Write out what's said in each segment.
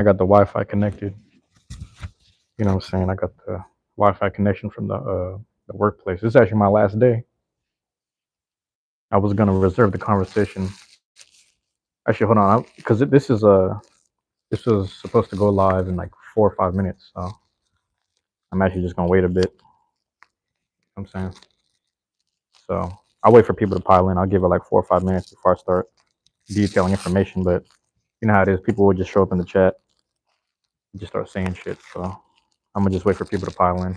I got the Wi-Fi connected. You know what I'm saying? I got the Wi-Fi connection from the workplace. This is actually my last day. I was gonna reserve the conversation. Actually, hold on, because this was supposed to go live in like 4 or 5 minutes. So I'm actually just gonna wait a bit. I'm saying. So I'll wait for people to pile in. I'll give it like 4 or 5 minutes before I start detailing information. But you know how it is. People will just show up in the chat, and just start saying shit. So I'm gonna just wait for people to pile in.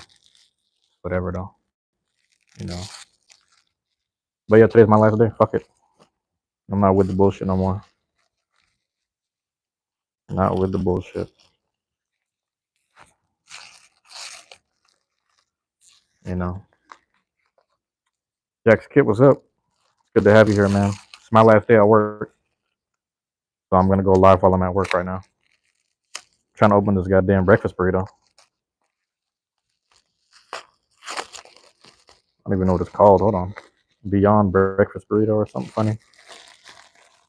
Whatever though, you know. But yeah, today's my last day. Fuck it. I'm not with the bullshit no more. Not with the bullshit. You know. Jax Kit, what's up? Good to have you here, man. It's my last day at work, so I'm gonna go live while I'm at work right now. Trying to open this goddamn breakfast burrito. I don't even know what it's called. Hold on. Beyond breakfast burrito or something funny.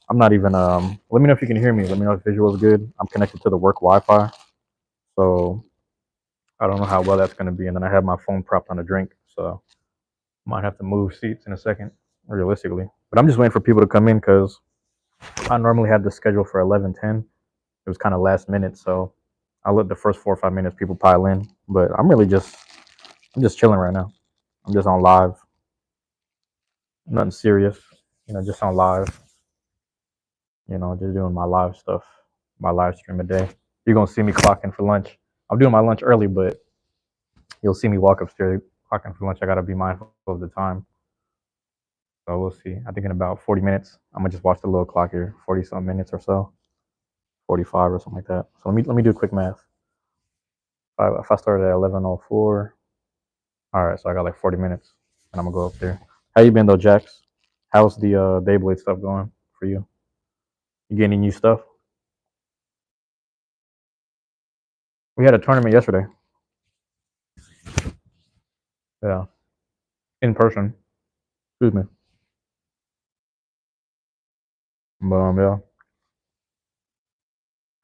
I'm not even let me know if you can hear me. Let me know if visual is good. I'm connected to the work Wi-Fi. So I don't know how well that's gonna be. And then I have my phone propped on a drink. So I might have to move seats in a second, realistically. But I'm just waiting for people to come in because I normally had the schedule for 11:10. It was kind of last minute, so I'll let the first 4 or 5 minutes people pile in. But I'm just chilling right now. I'm just on live. Nothing serious. Just on live. Just doing my live stuff, my live stream a day. You're gonna see me clocking for lunch. I'm doing my lunch early, but you'll see me walk upstairs clocking for lunch. I gotta be mindful of the time. So we'll see. I think in about 40 minutes, I'm gonna just watch the little clock here, 40 some minutes or so, 45 or something like that. So let me do quick math. If I started at 11:04, all right, so I got like 40 minutes, and I'm gonna go up there. How you been though, Jax? How's the Beyblade stuff going for you? You getting any new stuff? We had a tournament yesterday. Yeah, in person. Excuse me. Yeah,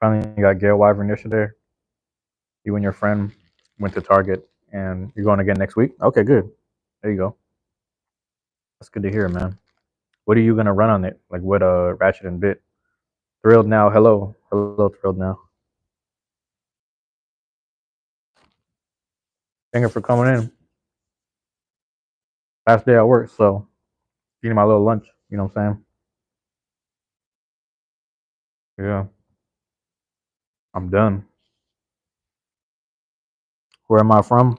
finally got Gail Wyvern yesterday. You and your friend went to Target, and you're going again next week. Okay, good. There you go. That's good to hear, man. What are you gonna run on it? Like what? Ratchet and Bit. Thrilled now. Hello, thrilled now. Thank you for coming in. Last day at work, so eating my little lunch. You know what I'm saying? Yeah, I'm done. Where am I from?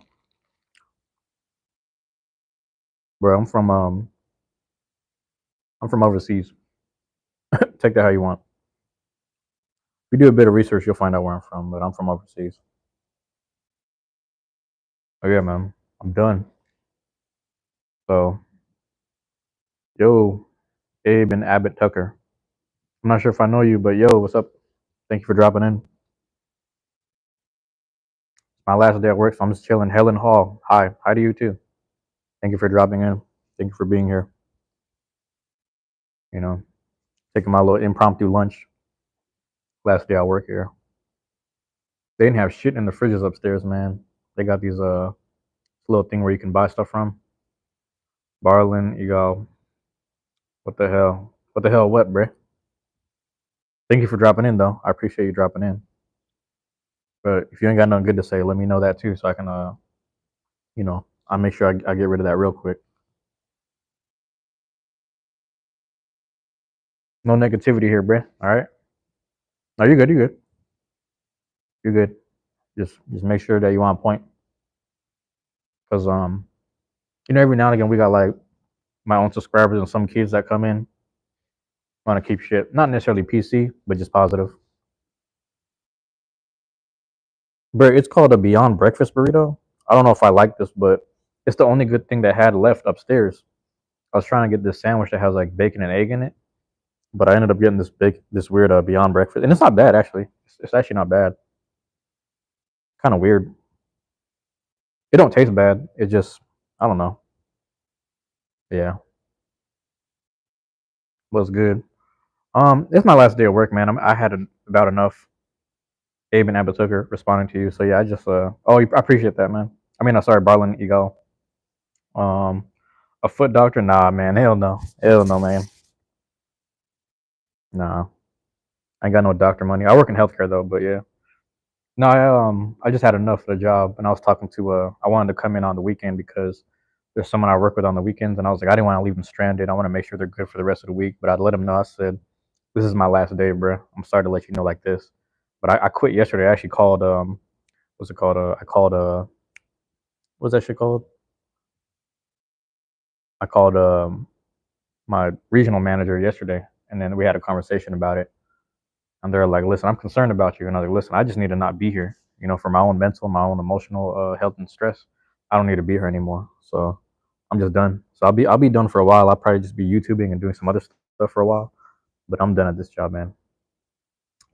Bro, I'm from overseas. Take that how you want. If you do a bit of research, you'll find out where I'm from. But I'm from overseas. Oh yeah, man. I'm done. So, yo, Abe and Abbott Tucker. I'm not sure if I know you, but yo, what's up? Thank you for dropping in. My last day at work, so I'm just chilling. Helen Hall. Hi to you too. Thank you for dropping in. Thank you for being here. You know, taking my little impromptu lunch. Last day I work here. They didn't have shit in the fridges upstairs, man. They got these little thing where you can buy stuff from. Barlin, you go. What the hell? What the hell? What, bruh? Thank you for dropping in, though. I appreciate you dropping in. But if you ain't got nothing good to say, let me know that too, so I can, I'll make sure I get rid of that real quick. No negativity here, bruh. All right. No, you're good. You're good. You're good. Just make sure that you're on point, because every now and again we got like my own subscribers and some kids that come in want to keep shit not necessarily PC, but just positive. But it's called a Beyond Breakfast Burrito. I don't know if I like this, but it's the only good thing that had left upstairs. I was trying to get this sandwich that has like bacon and egg in it, but I ended up getting this weird Beyond Breakfast, and it's not bad actually. It's actually not bad. Kind of weird. It don't taste bad. It just I don't know. Yeah, was good. It's my last day of work, man. I had about enough. Abe and Abatucker responding to you. So yeah, I just I appreciate that, man. I mean, sorry, Barlin Eagle. Um, a foot doctor? Nah, man. Hell no, man. Nah, I ain't got no doctor money. I work in healthcare though, but yeah. No, I just had enough for the job, and I was talking to I wanted to come in on the weekend because there's someone I work with on the weekends, and I was like, I didn't want to leave them stranded. I want to make sure they're good for the rest of the week. But I'd let them know. I said, this is my last day, bro. I'm sorry to let you know like this. But I quit yesterday. I actually called what's it called? I called what's that shit called? I called my regional manager yesterday, and then we had a conversation about it. And they're like, "Listen, I'm concerned about you." And I was like, "Listen, I just need to not be here. You know, for my own mental, my own emotional health and stress. I don't need to be here anymore. So I'm just done. So I'll be done for a while. I'll probably just be YouTubing and doing some other stuff for a while. But I'm done at this job, man.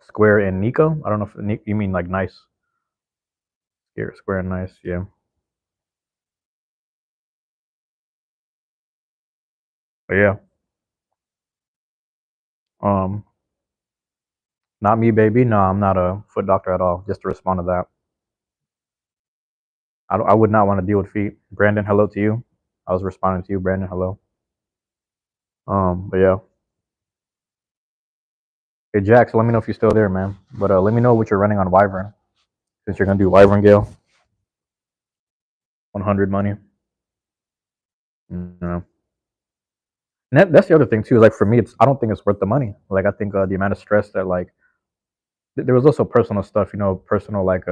Square and Nico. I don't know if you mean like nice. Square and nice. Yeah. But yeah. Um, Not me, baby. No, I'm not a foot doctor at all. Just to respond to that, I would not want to deal with feet. Brandon, hello to you. I was responding to you, Brandon. Hello. But yeah. Hey, Jax, let me know if you're still there, man. But let me know what you're running on Wyvern since you're gonna do Wyvern Gale 100 money. You know. And that's the other thing too. Like for me, I don't think it's worth the money. Like I think the amount of stress that like there was also personal stuff, personal like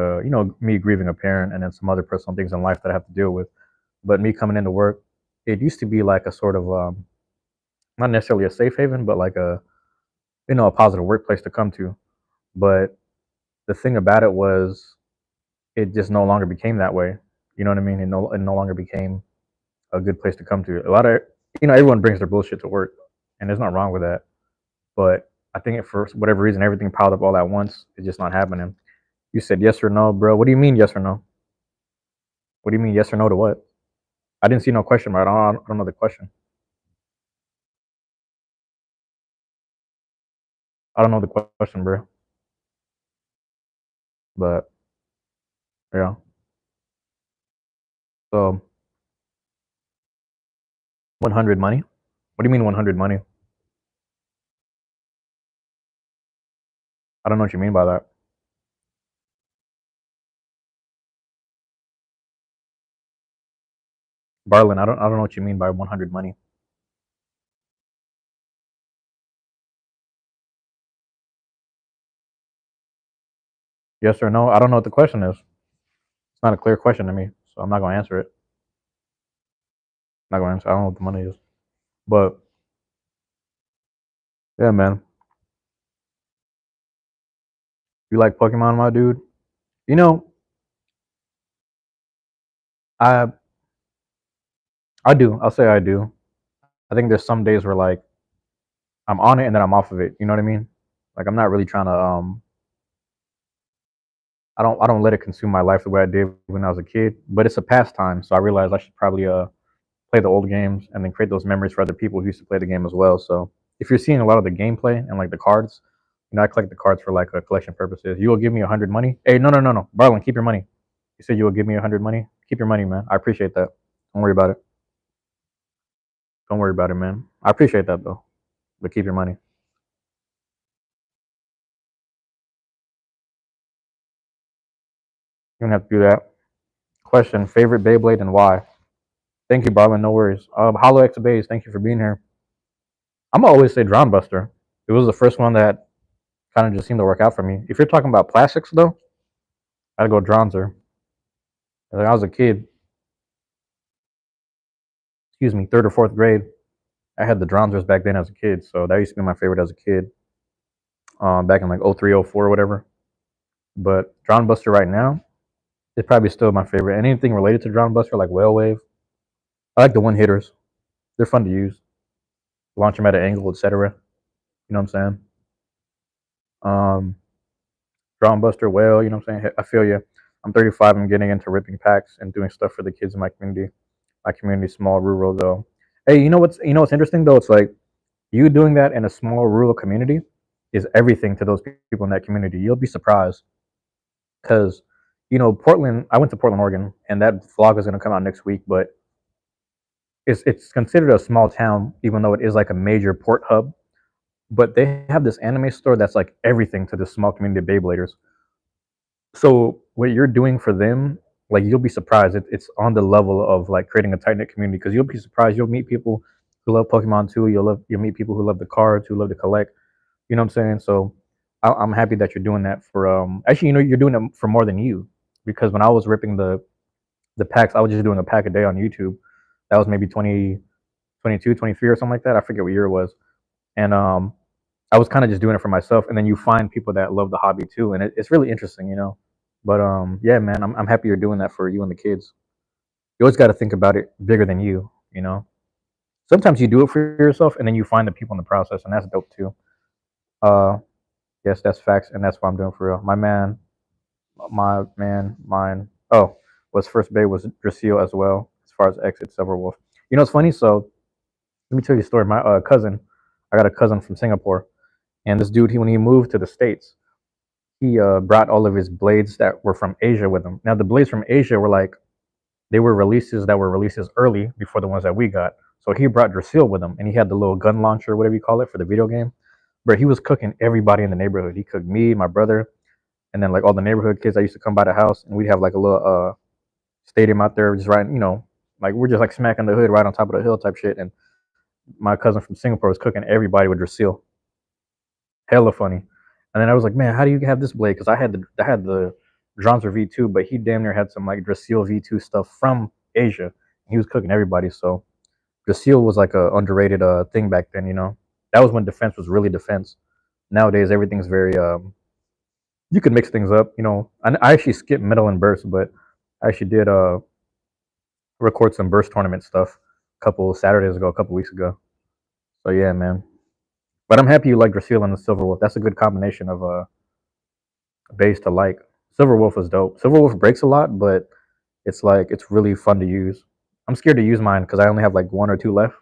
me grieving a parent and then some other personal things in life that I have to deal with. But me coming into work, it used to be like a sort of not necessarily a safe haven, but like a positive workplace to come to. But the thing about it was it just no longer became that way. You know what I mean? It no longer became a good place to come to. A lot of everyone brings their bullshit to work, and there's not wrong with that. But I think for whatever reason, everything piled up all at once. It's just not happening. You said yes or no, bro. What do you mean yes or no? What do you mean yes or no to what? I didn't see no question, right? I don't know the question. I don't know the question, bro. But yeah. So 100 money. What do you mean 100 money? I don't know what you mean by that. Barlin, I don't know what you mean by 100 money. Yes or no? I don't know what the question is. It's not a clear question to me, so I'm not gonna answer it. I'm not gonna answer. I don't know what the money is. But yeah, man. You like Pokemon, my dude? You know, I I do. I'll say I do. I think there's some days where like I'm on it and then I'm off of it. You know what I mean? Like I'm not really trying to I don't let it consume my life the way I did when I was a kid. But it's a pastime, so I realized I should probably play the old games and then create those memories for other people who used to play the game as well. So if you're seeing a lot of the gameplay and like the cards, I collect the cards for like collection purposes. You will give me 100 money. Hey, no, Barlin, keep your money. You said you will give me 100 money. Keep your money, man. I appreciate that. Don't worry about it. Don't worry about it, man. I appreciate that though. But keep your money. You don't have to do that. Question: favorite Beyblade and why? Thank you, Barlin. No worries. Hollow X Bays. Thank you for being here. I'm gonna always say Drown Buster. It was the first one that kind of just seemed to work out for me. If you're talking about plastics though, I'd go Dronzer. Like I was a kid, excuse me, third or fourth grade. I had the Dronzers back then as a kid, so that used to be my favorite as a kid. Back in like 03, 04, or whatever. But Drown Buster right now is probably still my favorite. Anything related to Drown Buster, like Whale Wave, I like the one hitters. They're fun to use. Launch them at an angle, etc. You know what I'm saying? Um, Drown Buster, Whale. You know what I'm saying? I feel you. I'm 35. I'm getting into ripping packs and doing stuff for the kids in my community. My community small, rural though. Hey, you know what's interesting though? It's like you doing that in a small rural community is everything to those people in that community. You'll be surprised. because Portland. I went to Portland, Oregon, and that vlog is gonna come out next week. But it's considered a small town, even though it is like a major port hub. But they have this anime store that's like everything to this small community of Beybladers. So what you're doing for them, like you'll be surprised. It's on the level of like creating a tight knit community because you'll be surprised. You'll meet people who love Pokemon too. You'll meet people who love the cards, who love to collect. You know what I'm saying? So I'm happy that you're doing that for actually you're doing it for more than you because when I was ripping the packs, I was just doing a pack a day on YouTube. That was maybe 20, 22, 23 or something like that. I forget what year it was. And I was kind of just doing it for myself. And then you find people that love the hobby too. And it's really interesting. But yeah, man, I'm happy you're doing that for you and the kids. You always got to think about it bigger than you. Sometimes you do it for yourself and then you find the people in the process. And that's dope too. Uh, yes, that's facts. And that's what I'm doing for real. Mine. Oh, was first bay was Drasil as well, as far as exit Silver Wolf. It's funny. So let me tell you a story. My cousin, I got a cousin from Singapore, and this dude, when he moved to the States, he brought all of his blades that were from Asia with him. Now the blades from Asia were like they were releases early before the ones that we got. So he brought Drasil with him, and he had the little gun launcher, whatever you call it, for the video game. But he was cooking everybody in the neighborhood. He cooked me, my brother, and then like all the neighborhood kids that used to come by the house, and we'd have like a little stadium out there, just right, like we're just like smacking the hood right on top of the hill type shit. And my cousin from Singapore was cooking everybody with Drasil. Hella funny. And then I was like, man, how do you have this blade? Because I had the Dronzer V2, but he damn near had some like Drasil V2 stuff from Asia. He was cooking everybody. So Drasil was like a underrated thing back then. That was when defense was really defense. Nowadays everything's very you can mix things up. I actually skipped middle and burst, but I actually did record some burst tournament stuff a couple Saturdays ago, a couple weeks ago. So yeah, man. But I'm happy you like Drasil and the Silver Wolf. That's a good combination of base to like. Silver Wolf is dope. Silver Wolf breaks a lot, but it's really fun to use. I'm scared to use mine because I only have like one or two left.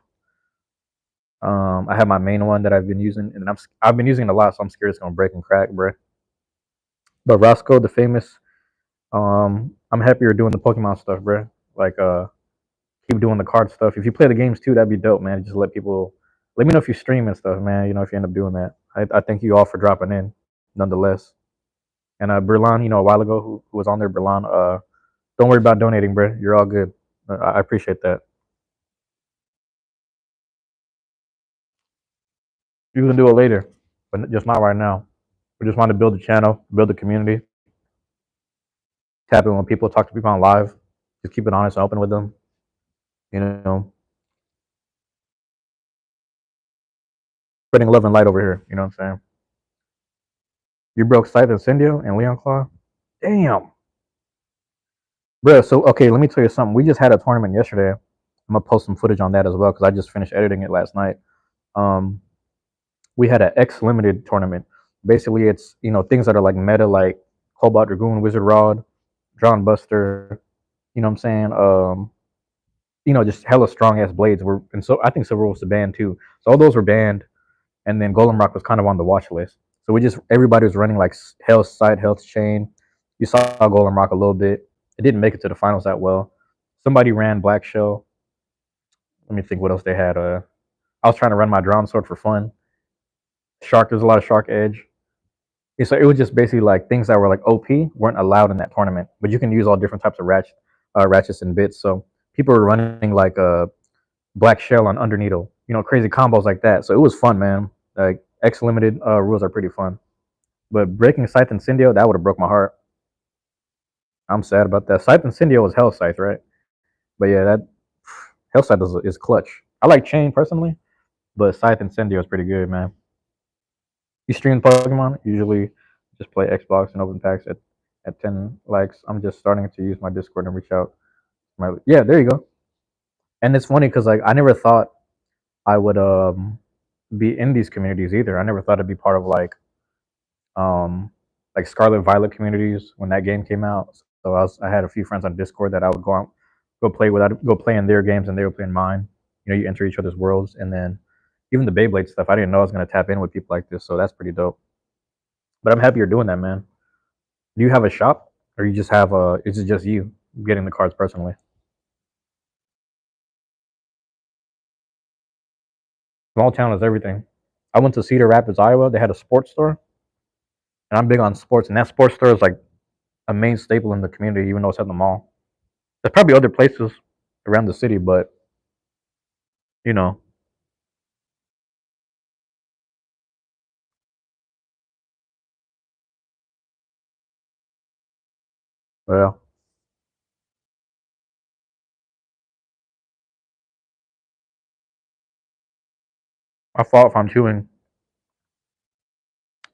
I have my main one that I've been using, and I've been using it a lot, so I'm scared it's gonna break and crack, bro. But Roscoe, the famous, I'm happy you're doing the Pokemon stuff, bro. Like, keep doing the card stuff. If you play the games too, that'd be dope, man. Just let me know if you stream and stuff, man. If you end up doing that. I thank you all for dropping in, nonetheless. And Berlan, a while ago, who was on there, Berlan, don't worry about donating, bro. You're all good. I appreciate that. You can do it later, but just not right now. We just want to build the channel, build the community, tap in when people talk to people on live. Just keep it honest and open with them. You know, spreading love and light over here. You know what I'm saying? You broke Scythe Incendio and Leon Claw? Damn. Bro, so okay, let me tell you something. We just had a tournament yesterday. I'm gonna post some footage on that as well because I just finished editing it last night. Um, we had an X limited tournament. Basically, it's things that are like meta, like Cobalt Dragoon, Wizard Rod, Drawn Buster. You know what I'm saying? Just hella strong ass blades were, and so I think Silver was banned too. So all those were banned, and then Golem Rock was kind of on the watch list. So everybody was running like Hell's Sight, Health Chain. You saw Golem Rock a little bit. It didn't make it to the finals that well. Somebody ran Black Shell. Let me think what else they had. I was trying to run my Drawn Sword for fun. Shark, there's a lot of Shark Edge. So it was just basically like things that were like OP weren't allowed in that tournament, but you can use all different types of ratchets and bits. So people were running like a Black Shell on Underneedle, crazy combos like that. So it was fun, man. Like X limited rules are pretty fun, but breaking Scythe Incendio, that would have broke my heart. I'm sad about that. Scythe Incendio was Hell Scythe, right? But yeah, that Hell Scythe is clutch. I like Chain personally, but Scythe Incendio is pretty good, man. You stream Pokemon? Usually just play Xbox and open packs at 10 likes. I'm just starting to use my Discord and reach out. Yeah, there you go. And it's funny because like I never thought I would be in these communities either. I never thought I'd be part of um like Scarlet Violet communities when that game came out. So I had a few friends on Discord that I would go out, go play in their games and they would play in mine. You enter each other's worlds, and then even the Beyblade stuff. I didn't know I was gonna tap in with people like this, so that's pretty dope. But I'm happy you're doing that, man. Do you have a shop or you just have it's just you getting the cards personally. Small town is everything. I went to Cedar Rapids, Iowa. They had a sports store, and I'm big on sports. And that sports store is like a main staple in the community, even though it's at the mall. There's probably other places around the city, but you know, well, my fault if I'm chewing.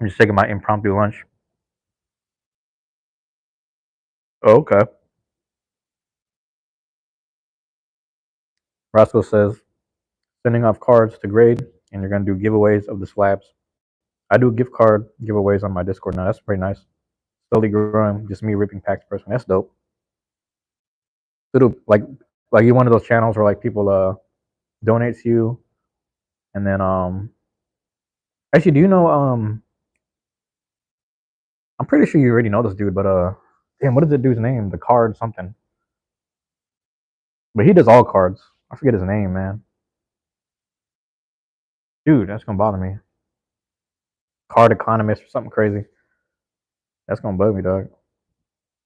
I'm just taking my impromptu lunch. Oh, okay. Roscoe says sending off cards to grade, and you're gonna do giveaways of the slabs. I do gift card giveaways on my Discord now. That's pretty nice. Slowly growing, just me ripping packs personally. That's dope. Little like you one of those channels where like people donate to you, and then actually, do you know I'm pretty sure you already know this dude, but damn, what is the dude's name? The card something. But he does all cards. I forget his name, man. Dude, that's gonna bother me. Card economist or something crazy. That's gonna bug me, dog.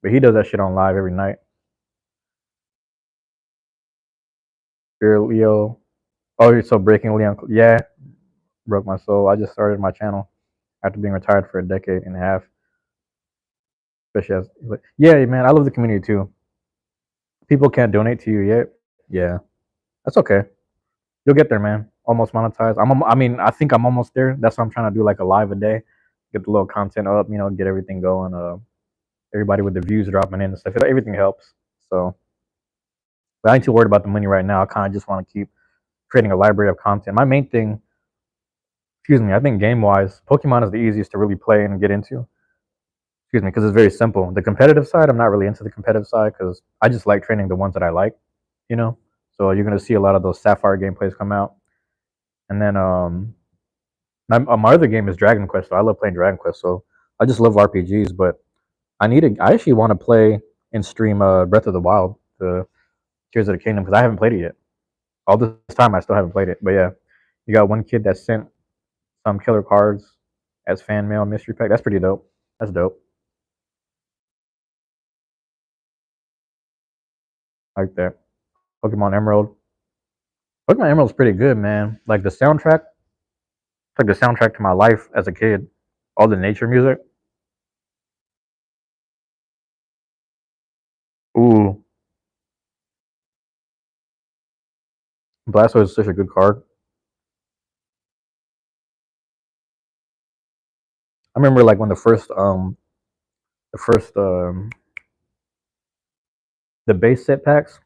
But he does that shit on live every night. Spirit Leo. Oh, you're so breaking Leon. Yeah, broke my soul. I just started my channel after being retired for a decade and a half. Especially as yeah, man, I love the community too. People can't donate to you yet. Yeah, that's okay. You'll get there, man. Almost monetized. I mean, I think I'm almost there. That's why I'm trying to do like a live a day, get the little content up, get everything going. Everybody with the views dropping in and stuff. Everything helps. So, but I ain't too worried about the money right now. I kind of just want to keep creating a library of content. My main thing, excuse me, I think game wise, Pokemon is the easiest to really play and get into. Excuse me, because it's very simple. The competitive side, I'm not really into the competitive side because I just like training the ones that I like, you know. So you're gonna see a lot of those Sapphire gameplays come out, and then my other game is Dragon Quest. So I love playing Dragon Quest. So I just love RPGs, but I actually want to play and stream Breath of the Wild, the Tears of the Kingdom, because I haven't played it yet. All this time I still haven't played it. But yeah, you got one kid that sent some killer cards as fan mail mystery pack. That's pretty dope. That's dope. I like that. Pokemon Emerald. Pokemon Emerald's pretty good, man. Like the soundtrack, it's like the soundtrack to my life as a kid. All the nature music. Ooh, Blastoise is such a good card. I remember like when the first the base set packs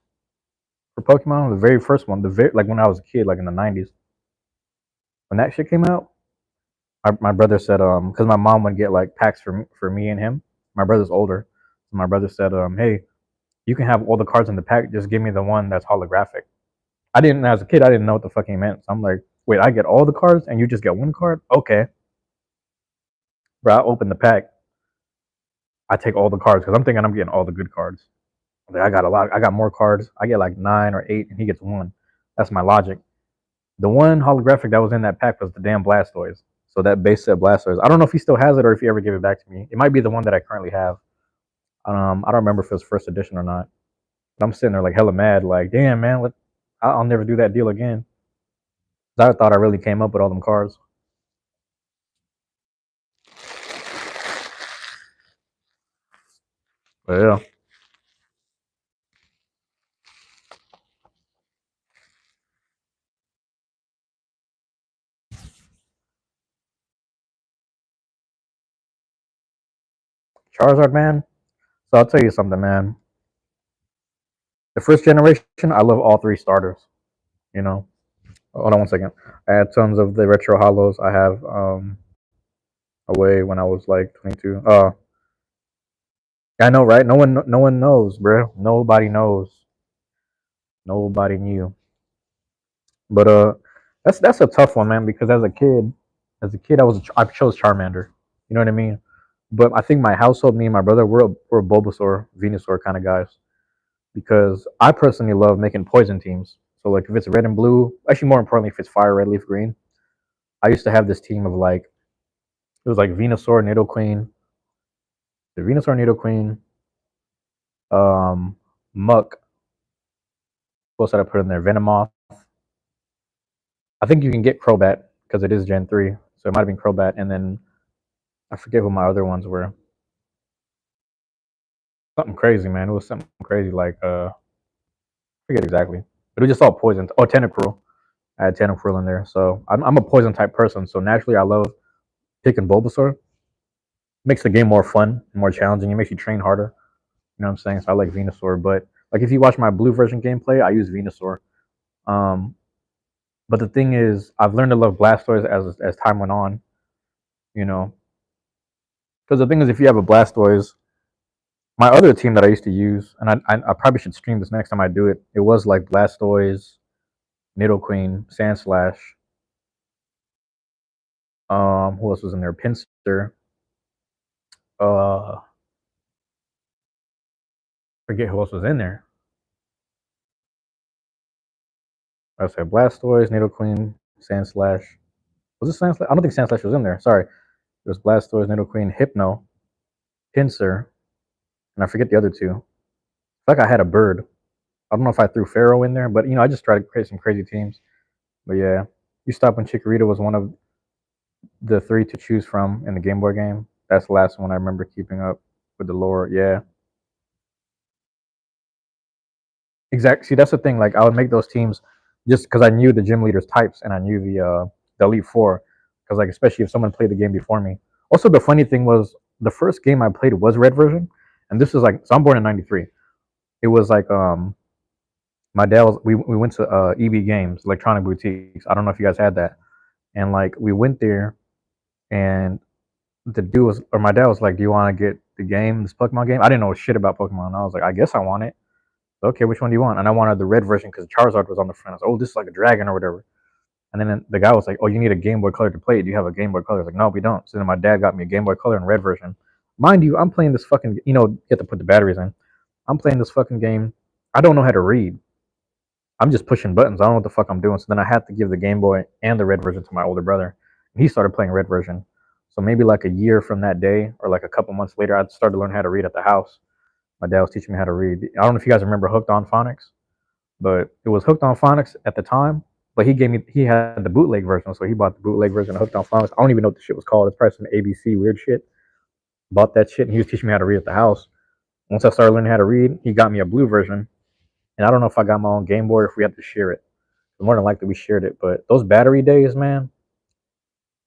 for Pokemon, the very first one, the very like when I was a kid, like in the '90s, when that shit came out, my brother said because my mom would get like packs for me and him. My brother's older, so my brother said hey, you can have all the cards in the pack, just give me the one that's holographic. I didn't As a kid, I didn't know what the fuck he meant, so I'm like, wait, I get all the cards and you just get one card? Okay, bro. I open the pack, I take all the cards because I'm thinking I'm getting all the good cards. Like, I got a lot. I got more cards. I get like 9 or 8, and he gets one. That's my logic. The one holographic that was in that pack was the damn Blastoise. So that base set Blastoise. I don't know if he still has it or if he ever gave it back to me. It might be the one that I currently have. I don't remember if it was first edition or not. But I'm sitting there like hella mad, like, damn man, I'll never do that deal again. I thought I really came up with all them cards. But yeah, Charizard, man. So I'll tell you something, man. The first generation, I love all three starters. You know, hold on one second. I had tons of the retro hollows. I have away when I was like 22. I know, right? No one knows, bro. Nobody knows. Nobody knew. But that's a tough one, man. Because as a kid, I chose Charmander. You know what I mean? But I think my household, me and my brother, we're Bulbasaur, Venusaur kind of guys because I personally love making poison teams. So like if it's red and blue, actually more importantly, if it's fire, red, leaf, green, I used to have this team of like it was like Venusaur, Nidoqueen, the Venusaur, Nidoqueen, Muck. What else did I put in there? Venomoth. I think you can get Crobat because it is Gen 3. So it might have been Crobat. And then I forget who my other ones were. Something crazy, man. It was something crazy like, I forget exactly. But it was just all poison. Oh, Tentacruel. I had Tentacruel in there. So I'm a poison type person. So naturally, I love picking Bulbasaur. Makes the game more fun, more challenging. It makes you train harder. You know what I'm saying? So I like Venusaur. But like if you watch my blue version gameplay, I use Venusaur. Um, but the thing is, I've learned to love Blastoise as time went on. You know, because the thing is, if you have a Blastoise, my other team that I used to use, and I probably should stream this next time I do it. It was like Blastoise, Nidoqueen, Sandslash. Who else was in there? Pinsir. Uh, forget who else was in there. I said Blastoise, Nidoqueen, Sandslash. Was it Sandslash? I don't think Sandslash was in there. Sorry, it was Blastoise, Nidoqueen, Hypno, Pinsir, and I forget the other two. Like I had a bird. I don't know if I threw Pharaoh in there, but I just tried to create some crazy teams. But yeah, you stop when Chikorita was one of the three to choose from in the Game Boy game. That's the last one I remember keeping up with the lore. Yeah, exactly. See, that's the thing. Like, I would make those teams just because I knew the gym leaders' types and I knew the Elite Four. Because like, especially if someone played the game before me. Also, the funny thing was the first game I played was Red version, and this is like so I'm born in '93. It was like my dad was we went to EB Games, Electronic Boutiques. I don't know if you guys had that, and like we went there and the dude was, or my dad was like, "Do you want to get the game, this Pokemon game?" I didn't know shit about Pokemon. I was like, "I guess I want it." Okay, which one do you want? And I wanted the red version because Charizard was on the front. I was like, "Oh, this is like a dragon or whatever." And then the guy was like, "Oh, you need a Game Boy Color to play it. Do you have a Game Boy Color?" I was like, "No, we don't." So then my dad got me a Game Boy Color and red version. Mind you, I'm playing this fucking, you have to put the batteries in. I'm playing this fucking game. I don't know how to read. I'm just pushing buttons. I don't know what the fuck I'm doing. So then I had to give the Game Boy and the red version to my older brother. And he started playing red version. So maybe like a year from that day, or like a couple months later, I started to learn how to read at the house. My dad was teaching me how to read. I don't know if you guys remember Hooked on Phonics, but it was Hooked on Phonics at the time. But he had the bootleg version, so he bought the bootleg version of Hooked on Phonics. I don't even know what the shit was called. It's probably some ABC weird shit. Bought that shit, and he was teaching me how to read at the house. Once I started learning how to read, he got me a blue version, and I don't know if I got my own Game Boy or if we had to share it. More than likely we shared it. But those battery days, man,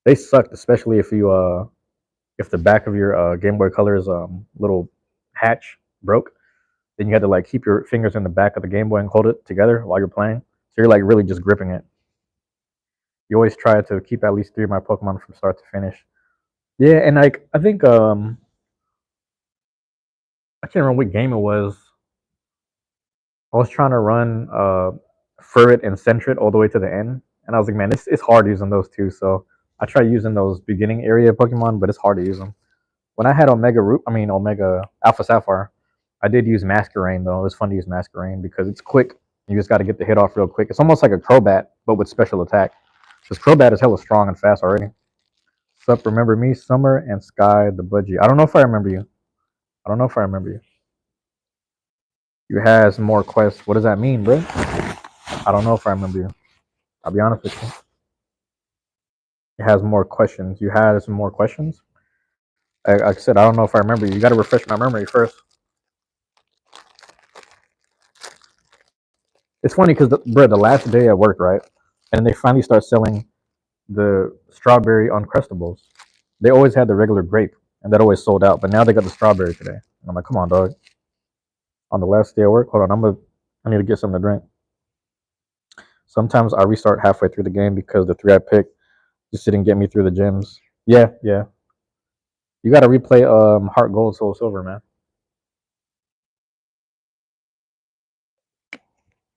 they sucked. Especially if the back of your Game Boy Color's little hatch broke, then you had to like keep your fingers in the back of the Game Boy and hold it together while you're playing. So you're like really just gripping it. You always try to keep at least three of my Pokemon from start to finish. Yeah, and like I think I can't remember what game it was. I was trying to run Furret and Sentret all the way to the end, and I was like, man, it's hard using those two. So I tried using those beginning area Pokemon, but it's hard to use them. When I had Omega Alpha Sapphire, I did use Masquerain though. It was fun to use Masquerain because it's quick. You just got to get the hit off real quick. It's almost like a Crobat, but with special attack. Because Crobat is hella strong and fast already. Sup, remember me, Summer and Sky the Budgie. I don't know if I remember you. I don't know if I remember you. You has more quests. What does that mean, bro? I don't know if I remember you. I'll be honest with you. It has more questions. You had some more questions. Like I said, I don't know if I remember you. You got to refresh my memory first. It's funny because the last day I worked, right, and they finally start selling the strawberry Uncrustables. They always had the regular grape, and that always sold out. But now they got the strawberry today. And I'm like, come on, dog. On the last day of work, hold on. I need to get something to drink. Sometimes I restart halfway through the game because the three I picked just didn't get me through the gyms. Yeah, yeah. You got to replay Heart Gold, Soul Silver, man.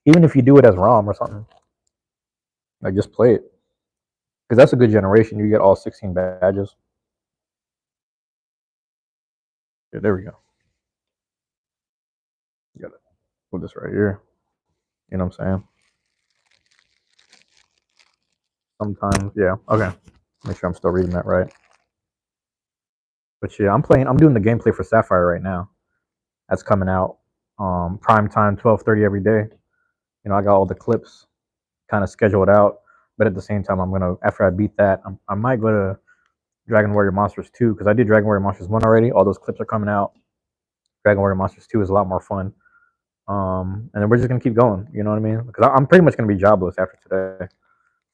Even if you do it as ROM or something, like just play it because that's a good generation. You get all 16 badges. Yeah, there we go. You gotta put this right here. You know what I'm saying? Sometimes, yeah. Okay. Make sure I'm still reading that right. But yeah, I'm doing the gameplay for Sapphire right now. That's coming out prime time 12:30 every day. You know, I got all the clips kind of scheduled out, but at the same time, I'm gonna after I beat that, I might go to Dragon Warrior Monsters 2 because I did Dragon Warrior Monsters 1 already. All those clips are coming out. Dragon Warrior Monsters 2 is a lot more fun. And then we're just gonna keep going. You know what I mean? Because I'm pretty much gonna be jobless after today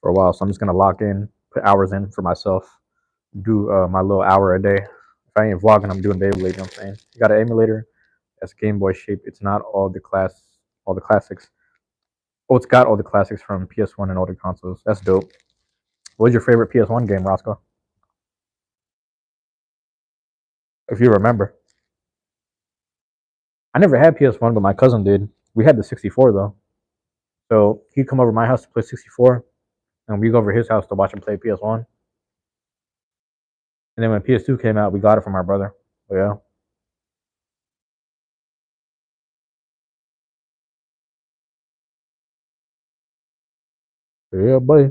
for a while, so I'm just gonna lock in, put hours in for myself, do my little hour a day. If I ain't vlogging, I'm doing Beyblade. You know what I'm saying? You got an emulator that's Game Boy shape. It's not all the classics. Oh, it's got all the classics from PS1 and older consoles. That's dope. What was your favorite PS1 game, Roscoe? If you remember. I never had PS1, but my cousin did. We had the 64 though. So he'd come over to my house to play 64, and we'd go over his house to watch him play PS1. And then when PS2 came out, we got it from our brother. But yeah. Yeah, buddy.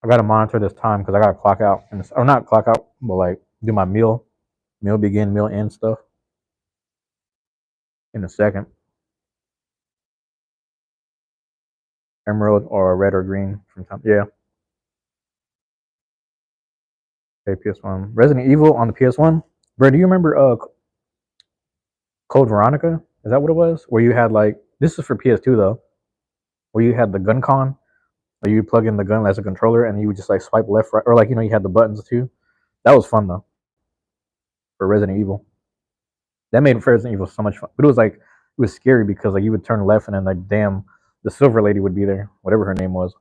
I gotta monitor this time because I gotta clock out or not clock out, but like do my meal begin, meal end stuff in a second. Emerald or red or green from time. Yeah. Okay, PS1. Resident Evil on the PS1. Bro, do you remember Code Veronica? Is that what it was? Where you had like this is for PS2 though, where you had the gun con, where you plug in the gun as a controller and you would just like swipe left, right, or like you had the buttons too. That was fun though for Resident Evil. That made Resident Evil so much fun. But it was scary because like you would turn left and then like damn the silver lady would be there, whatever her name was.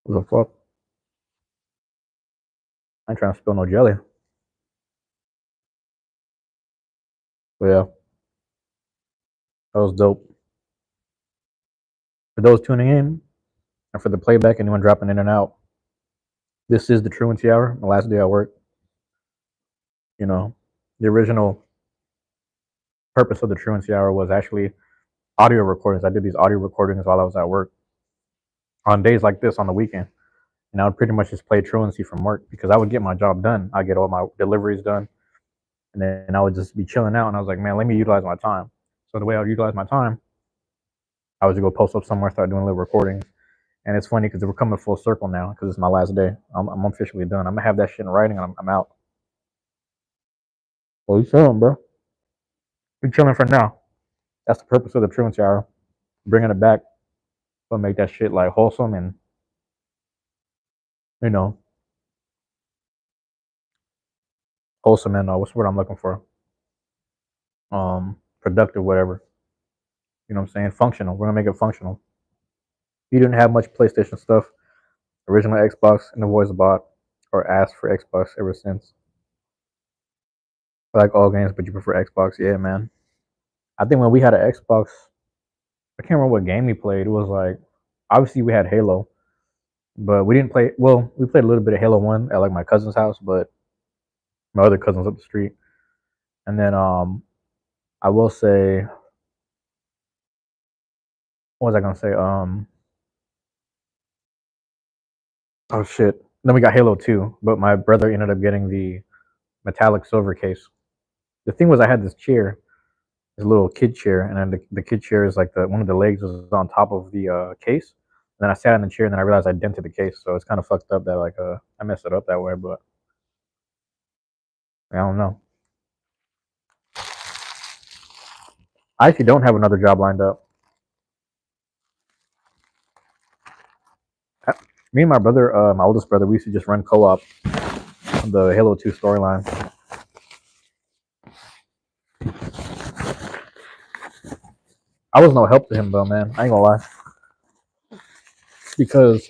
What the fuck? I ain't trying to spill no jelly. But yeah, that was dope. For those tuning in and for the playback, anyone dropping in and out, this is the Truancy Hour, the last day I work. You know, the original purpose of the Truancy Hour was actually audio recordings. I did these audio recordings while I was at work on days like this on the weekend. And I would pretty much just play truancy from work because I would get my job done. I get all my deliveries done, and then I would just be chilling out. And I was like, man, let me utilize my time. So the way I would utilize my time, I would just go post up somewhere, start doing little recordings. And it's funny because we're coming full circle now because it's my last day. I'm officially done. I'm gonna have that shit in writing, and I'm out. Well, you chilling, bro? We chilling for now. That's the purpose of the truancy hour. Bringing it back, but make that shit like wholesome and you know wholesome and what's the word I'm looking for? Productive, whatever. You know what I'm saying? Functional. We're gonna make it functional. You didn't have much PlayStation stuff, original Xbox, and the voice bought or asked for Xbox ever since. I like all games, but you prefer Xbox. Yeah, man. I think when we had an Xbox, I can't remember what game we played. It was like obviously we had Halo, but we didn't play. Well, we played a little bit of Halo One at like my cousin's house, but my other cousins up the street. And then I will say, what was I gonna say? Oh shit. Then we got Halo 2, but my brother ended up getting the metallic silver case. The thing was, I had this chair, this little kid chair, and then the kid chair is like the one of the legs was on top of the case. And then I sat in the chair, and then I realized I dented the case, so it's kind of fucked up that like I messed it up that way. But I don't know. I actually don't have another job lined up. Me and my brother, my oldest brother, we used to just run co-op the Halo 2 storyline. I was no help to him though, man. I ain't gonna lie, because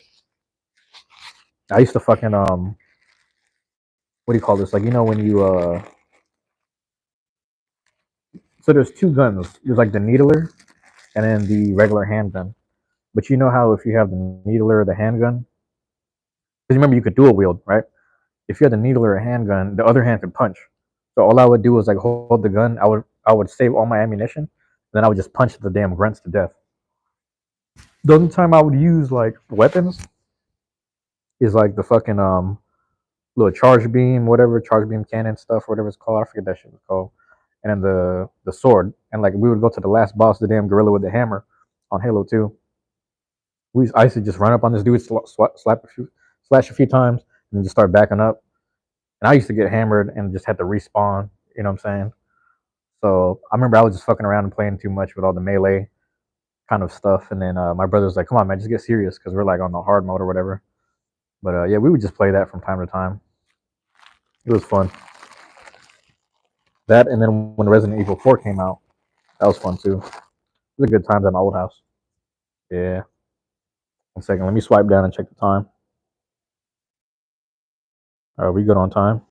I used to fucking what do you call this? Like when you so there's two guns. There's like the needler and then the regular handgun. But you know how if you have the needler or the handgun, because remember you could dual wield, right? if you had a needle or a handgun, the other hand could punch. So all I would do was like hold the gun. I would save all my ammunition, then I would just punch the damn grunts to death. The only time I would use like weapons is like the fucking little charge beam, whatever charge beam cannon stuff, whatever it's called. I forget that shit was called. And then the sword. And like we would go to the last boss, the damn gorilla with the hammer on Halo 2. I used to just run up on this dude, slash a few times, and then just start backing up. And I used to get hammered and just had to respawn. You know what I'm saying? So I remember I was just fucking around and playing too much with all the melee kind of stuff. And then my brother was like, "Come on, man, just get serious," because we're like on the hard mode or whatever. But yeah, we would just play that from time to time. It was fun. That and then when Resident Evil 4 came out, that was fun too. It was a good times at my old house. Yeah. 1 second, let me swipe down and check the time. Are we good on time?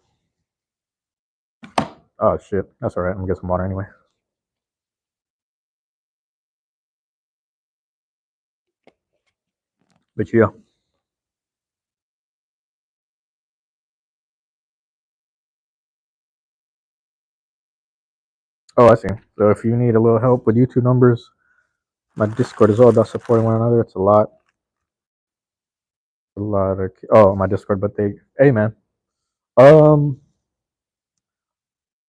Oh shit, that's all right. I'm gonna get some water anyway. But yeah. Oh, I see. So if you need a little help with YouTube numbers, my Discord is all about supporting one another. It's a lot of my Discord, but hey man, um,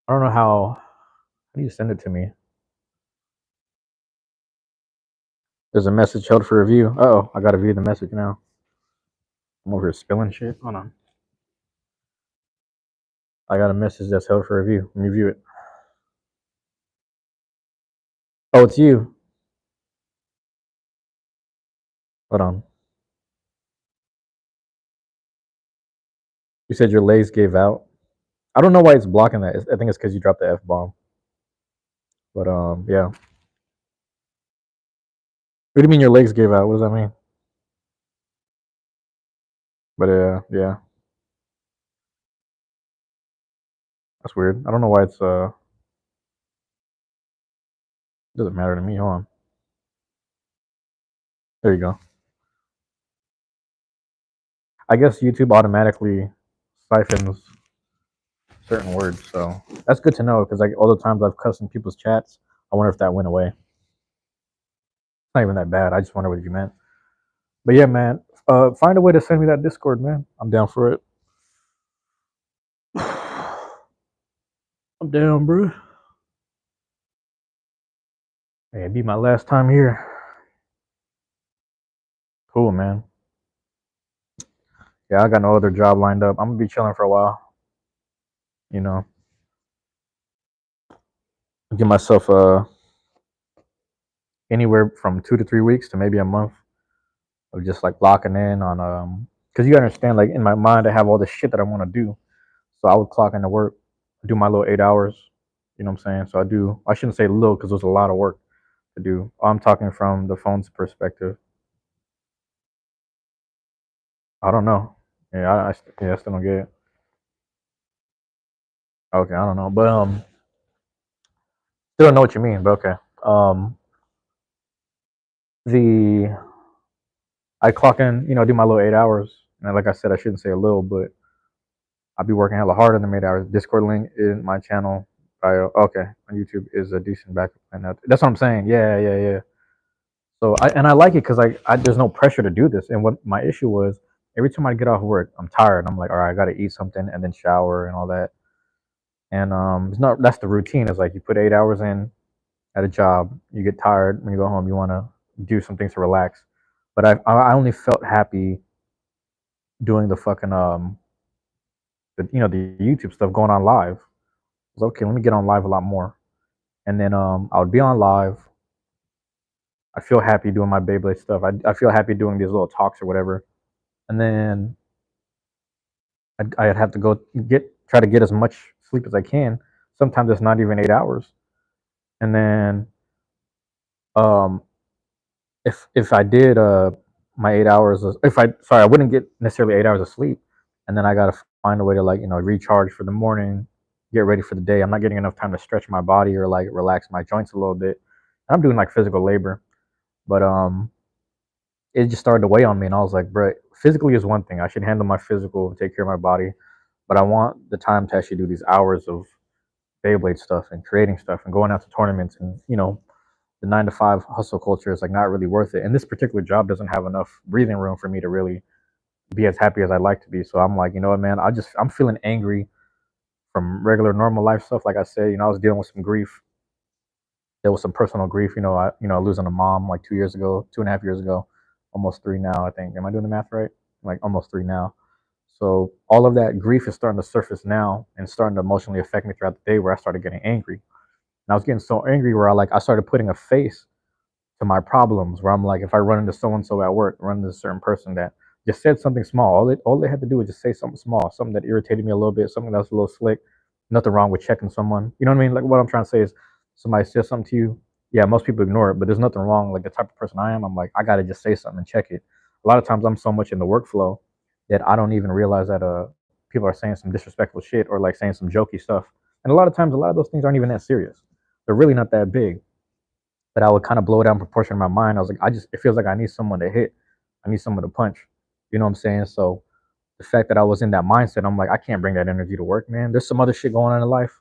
I don't know how do you send it to me? There's a message held for review. Oh, I gotta view the message now. I'm over here spilling shit. Hold on. I got a message that's held for review. Let me view it. Oh, it's you. Hold on. You said your legs gave out. I don't know why it's blocking that. I think it's because you dropped the F bomb. But yeah. What do you mean your legs gave out? What does that mean? But yeah, that's weird. I don't know why it's it doesn't matter to me. Hold on. There you go. I guess YouTube automatically siphons certain words, so that's good to know because like all the times I've cussed in people's chats, I wonder if that went away. It's not even that bad. I just wonder what you meant. But yeah, man, find a way to send me that Discord, man. I'm down for it. I'm down, bro. Hey, it'd be my last time here. Cool, man. Yeah, I got no other job lined up. I'm gonna be chilling for a while. You know, give myself anywhere from 2 to 3 weeks to maybe a month of just like locking in on because you gotta understand, like in my mind I have all this shit that I want to do. So I would clock into work, do my little 8 hours. You know what I'm saying? So I shouldn't say little because there's a lot of work to do. I'm talking from the phone's perspective. I don't know. Yeah, yeah, I still don't get it. Okay, I don't know. But still don't know what you mean, but okay. Um the I clock in, do my little 8 hours. And like I said, I shouldn't say a little, but I'll be working hella hard in the 8 hours. Discord link in my channel bio. Okay, on YouTube is a decent backup plan. That's what I'm saying. Yeah, yeah, yeah. So I like it because there's no pressure to do this. And what my issue was, every time I get off work, I'm tired. I'm like, all right, I got to eat something and then shower and all that. And it's not that's the routine. It's like you put 8 hours in at a job, you get tired when you go home, you want to do some things to relax. But I only felt happy doing the fucking the YouTube stuff, going on live. I was okay. Let me get on live a lot more, and then I would be on live. I feel happy doing my Beyblade stuff. I feel happy doing these little talks or whatever, and then I'd have to go try to get as much sleep as I can. Sometimes it's not even 8 hours, and then um if I did my 8 hours, if I sorry, I wouldn't get necessarily 8 hours of sleep, and then I gotta find a way to like recharge for the morning, get ready for the day. I'm not getting enough time to stretch my body or like relax my joints a little bit. I'm doing like physical labor, but it just started to weigh on me, and I was like, bro, physically is one thing. I should handle my physical, take care of my body. but I want the time to actually do these hours of Beyblade stuff and creating stuff and going out to tournaments. And the 9 to 5 hustle culture is like not really worth it. And this particular job doesn't have enough breathing room for me to really be as happy as I'd like to be. So I'm like, you know what, man, I'm feeling angry from regular normal life stuff. Like I said, I was dealing with some grief. There was some personal grief, losing a mom like 2 years ago, 2.5 years ago, almost three now, I think. Am I doing the math right? Like almost three now. So all of that grief is starting to surface now and starting to emotionally affect me throughout the day, where I started getting angry. And I was getting so angry where I started putting a face to my problems, where I'm like, if I run into so and so at work, run into a certain person that just said something small, all they had to do was just say something small, something that irritated me a little bit, something that was a little slick. Nothing wrong with checking someone. You know what I mean? Like, what I'm trying to say is, somebody says something to you. Yeah, most people ignore it, but there's nothing wrong. Like the type of person I am, I'm like, I gotta just say something and check it. A lot of times I'm so much in the workflow that I don't even realize that people are saying some disrespectful shit or like saying some jokey stuff. And a lot of times, a lot of those things aren't even that serious. They're really not that big, but I would kind of blow down proportion in my mind. I was like, it feels like I need someone to hit. I need someone to punch. You know what I'm saying? So the fact that I was in that mindset, I'm like, I can't bring that energy to work, man. There's some other shit going on in life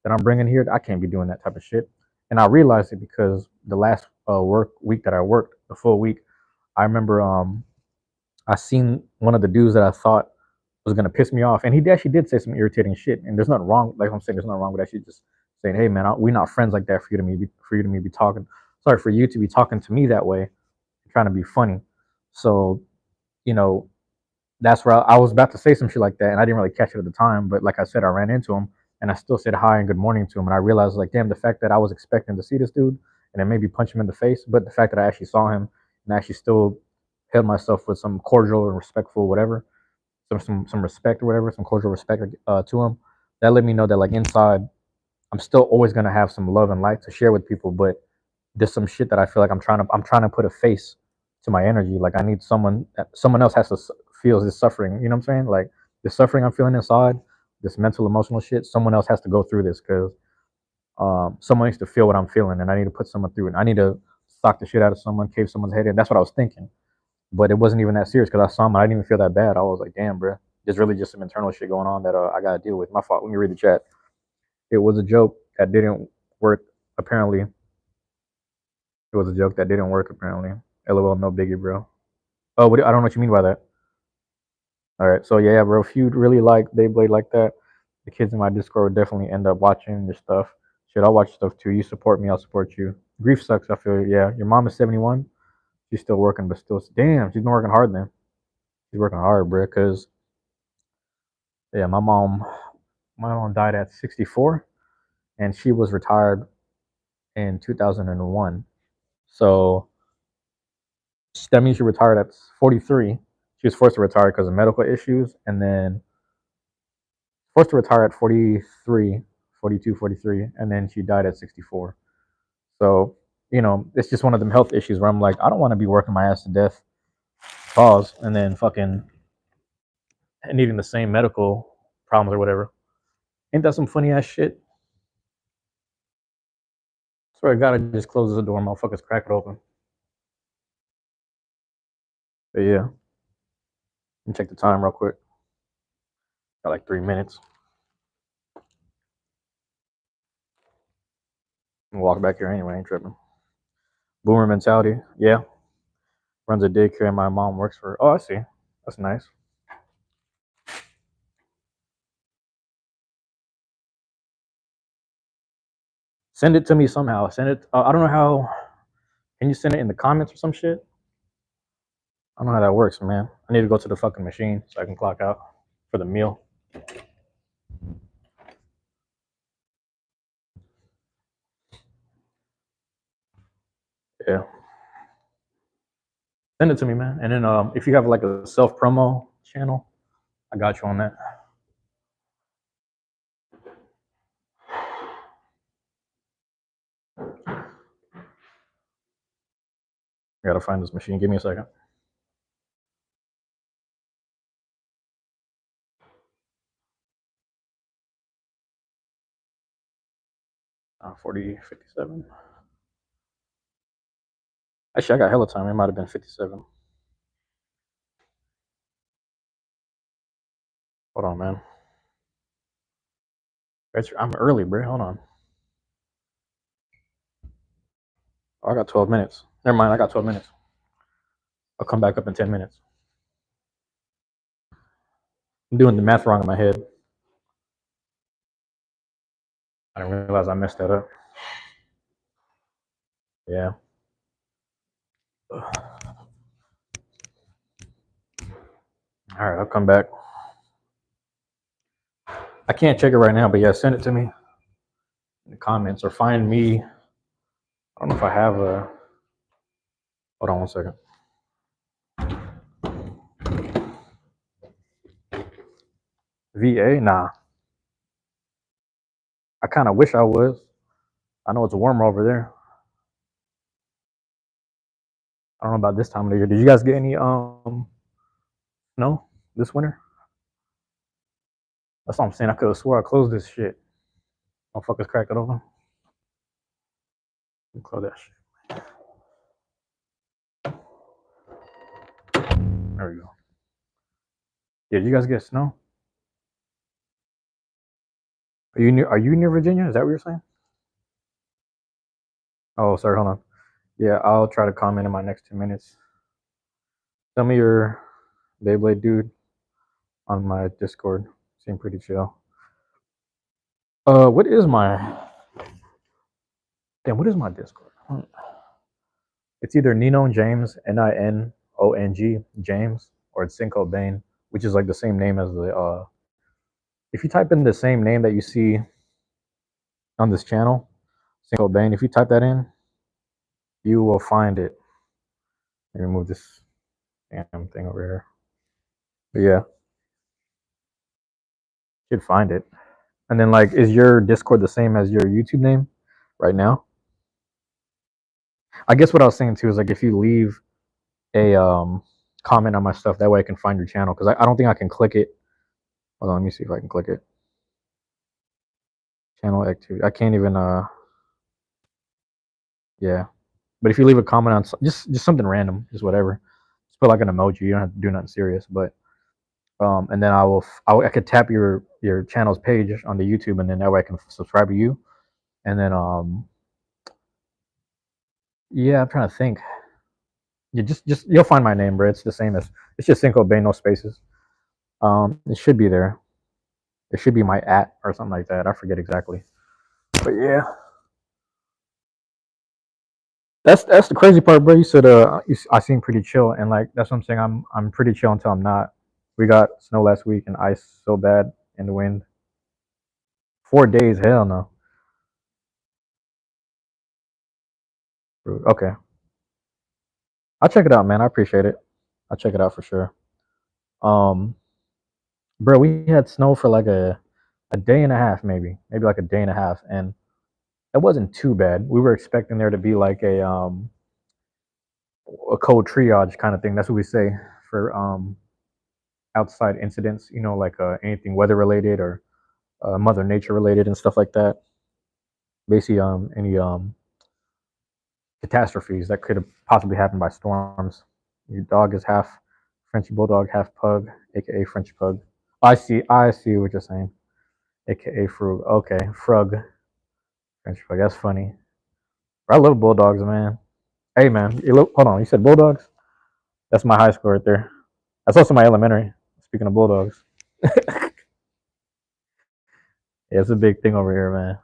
that I'm bringing here. I can't be doing that type of shit. And I realized it because the last work week that I worked, the full week, I remember I seen one of the dudes that I thought was gonna piss me off, and he actually did say some irritating shit. And there's nothing wrong, like I'm saying, there's nothing wrong with actually just saying, "Hey, man, we're not friends like that for you to me be talking. Sorry for you to be talking to me that way, trying to be funny." So you know, that's where I was about to say some shit like that, and I didn't really catch it at the time. But like I said, I ran into him, and I still said hi and good morning to him, and I realized like, damn, the fact that I was expecting to see this dude and then maybe punch him in the face, but the fact that I actually saw him and actually still held myself with some cordial and respectful whatever, some respect or whatever, some cordial respect to him. That let me know that like inside, I'm still always gonna have some love and light to share with people, but there's some shit that I feel like I'm trying to put a face to my energy. Like I need someone else has to feel this suffering. You know what I'm saying? Like the suffering I'm feeling inside, this mental emotional shit. Someone else has to go through this because someone needs to feel what I'm feeling, and I need to put someone through it. I need to sock the shit out of someone, cave someone's head in. That's what I was thinking, but it wasn't even that serious because I saw him. I didn't even feel that bad. I was like, damn, bro, there's really just some internal shit going on that I gotta deal with. My fault. Let me read the chat. It was a joke that didn't work. Apparently, it was a joke that didn't work. Apparently, LOL, no biggie, bro. Oh, I don't know what you mean by that. All right, so yeah, bro. If you really like Beyblade like that, the kids in my Discord would definitely end up watching your stuff. Shit, I'll watch stuff too. You support me, I'll support you. Grief sucks. I feel yeah. Your mom is 71. She's still working, but still, damn, she's been working hard then. She's working hard, bro. Cause yeah, my mom died at 64, and she was retired in 2001. So that means she retired at 43. She was forced to retire because of medical issues, and then forced to retire at 43, 42, 43, and then she died at 64. So, it's just one of them health issues where I'm like, I don't want to be working my ass to death, pause, and then fucking needing the same medical problems or whatever. Ain't that some funny ass shit? Swear to God, I just closes the door, motherfuckers crack it open. But yeah, let me check the time real quick. Got like 3 minutes. I'm gonna walk back here anyway, ain't tripping. Boomer mentality, yeah. Runs a daycare and my mom works for. Oh, I see. That's nice. Send it to me somehow. Send it. I don't know how. Can you send it in the comments or some shit? I don't know how that works, man. I need to go to the fucking machine so I can clock out for the meal. Yeah. Send it to me, man. And then if you have like a self promo channel, I got you on that. I gotta find this machine. Give me a second. 40, 57. Actually, I got hella time. It might have been 57. Hold on, man. I'm early, bro. Hold on. Oh, I got 12 minutes. Never mind. I got 12 minutes. I'll come back up in 10 minutes. I'm doing the math wrong in my head. I didn't realize I messed that up. Yeah. All right, I'll come back. I can't check it right now, but yeah, send it to me in the comments or find me. I don't know if I have a. Hold on 1 second. VA? Nah. I kind of wish I was. I know it's warmer over there. I don't know about this time of the year. Did you guys get any snow this winter? That's what I'm saying. I could have swore I closed this shit. Motherfuckers cracked it open. Close that shit. There we go. Yeah, did you guys get snow? Are you near Virginia? Is that what you're saying? Oh, sorry, hold on. Yeah, I'll try to comment in my next 2 minutes. Tell me your Beyblade dude on my Discord. Seem pretty chill. What is my what is my Discord? It's either Nino James, Ningong James, or it's Cinco Bane, which is like the same name as the if you type in the same name that you see on this channel, Cinco Bane, if you type that in, you will find it. Let me move this damn thing over here. But yeah, you should find it. And then like, is your Discord the same as your YouTube name right now? I guess what I was saying too is like if you leave a comment on my stuff, that way I can find your channel because I don't think I can click it. Hold on, let me see if I can click it. Channel activity. I can't even yeah. But if you leave a comment on just something random, just whatever, just put like an emoji. You don't have to do nothing serious, but and then I could tap your channel's page on the YouTube, and then that way I can subscribe to you, and then yeah, I'm trying to think. You just you'll find my name, bro. It's the same as it's just Cinco Bay, no spaces. It should be there. It should be my at or something like that. I forget exactly, but yeah. That's the crazy part, bro. You said I seem pretty chill, and like that's what I'm saying. I'm pretty chill until I'm not. We got snow last week and ice so bad in the wind. 4 days, hell no. Okay, I'll check it out, man. I appreciate it. I'll check it out for sure. Um, bro, we had snow for like a day and a half, maybe like a day and a half, and it wasn't too bad. We were expecting there to be like a code triage kind of thing. That's what we say for outside incidents. You know, like anything weather related or Mother Nature related and stuff like that. Basically, any catastrophes that could have possibly happened by storms. Your dog is half French bulldog, half pug, aka French pug. I see what you're saying, aka Frug. Okay, Frug, French pug. That's funny. I love bulldogs, man. Hey, man, hold on. You said bulldogs? That's my high school right there. That's also my elementary. Speaking of bulldogs, yeah, it's a big thing over here, man.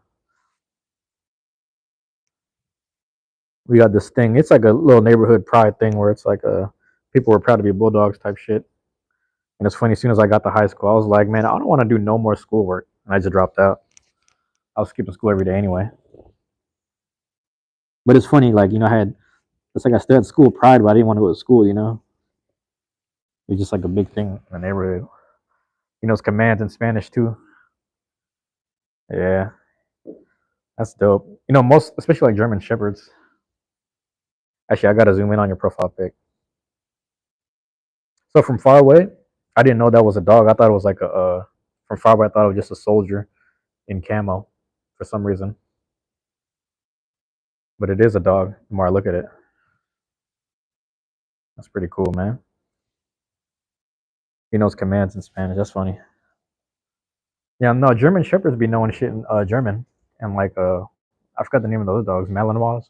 We got this thing. It's like a little neighborhood pride thing where it's like people were proud to be bulldogs type shit. And it's funny. As soon as I got to high school, I was like, man, I don't want to do no more schoolwork, and I just dropped out. I was skipping school every day anyway. But it's funny, like I had it's like I still had school pride, but I didn't want to go to school. It's just like a big thing in the neighborhood. It's commands in Spanish too. Yeah, that's dope. Most especially like German shepherds. Actually, I gotta zoom in on your profile pic. So from far away, I didn't know that was a dog. I thought it was like from far away. I thought it was just a soldier in camo for some reason. But it is a dog. The more I look at it, that's pretty cool, man. He knows commands in Spanish. That's funny. Yeah, no, German Shepherds be knowing shit in German, and like I forgot the name of those dogs, Malinois,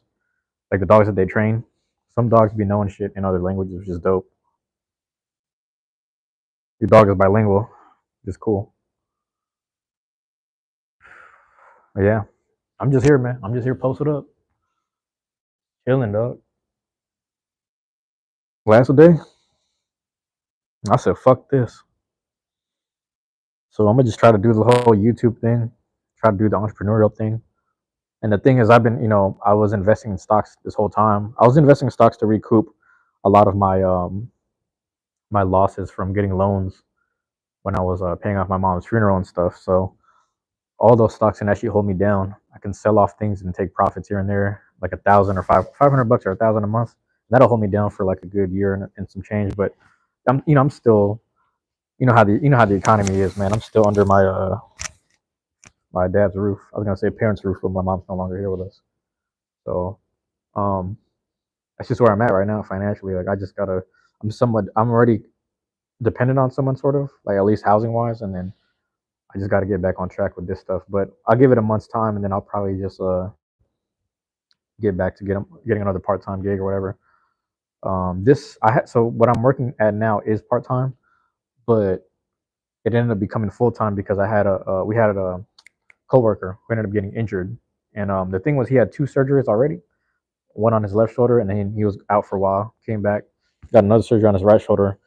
like the dogs that they train. Some dogs be knowing shit in other languages, which is dope. Your dog is bilingual, which is cool. But yeah, I'm just here, man. I'm just here posted up, chilling, dog. Last day, I said, fuck this. So I'm gonna just try to do the whole YouTube thing, try to do the entrepreneurial thing. And the thing is, I've been, I was investing in stocks this whole time. I was investing in stocks to recoup a lot of my losses from getting loans when I was paying off my mom's funeral and stuff. So all those stocks can actually hold me down. I can sell off things and take profits here and there, like 1,000 or 500 bucks or 1,000 a month. That'll hold me down for like a good year and some change. But I'm still, how the economy is, man. I'm still under my dad's roof. I was gonna say parents' roof, but my mom's no longer here with us. So um, that's just where I'm at right now financially. Like I just gotta, I'm already dependent on someone sort of, like at least housing wise, and then I just got to get back on track with this stuff. But I'll give it a month's time, and then I'll probably just get back to getting another part time gig or whatever. This I had so what I'm working at now is part time, but it ended up becoming full time because I had a we had a coworker who ended up getting injured, and the thing was he had two surgeries already, one on his left shoulder, and then he was out for a while, came back, got another surgery on his right shoulder,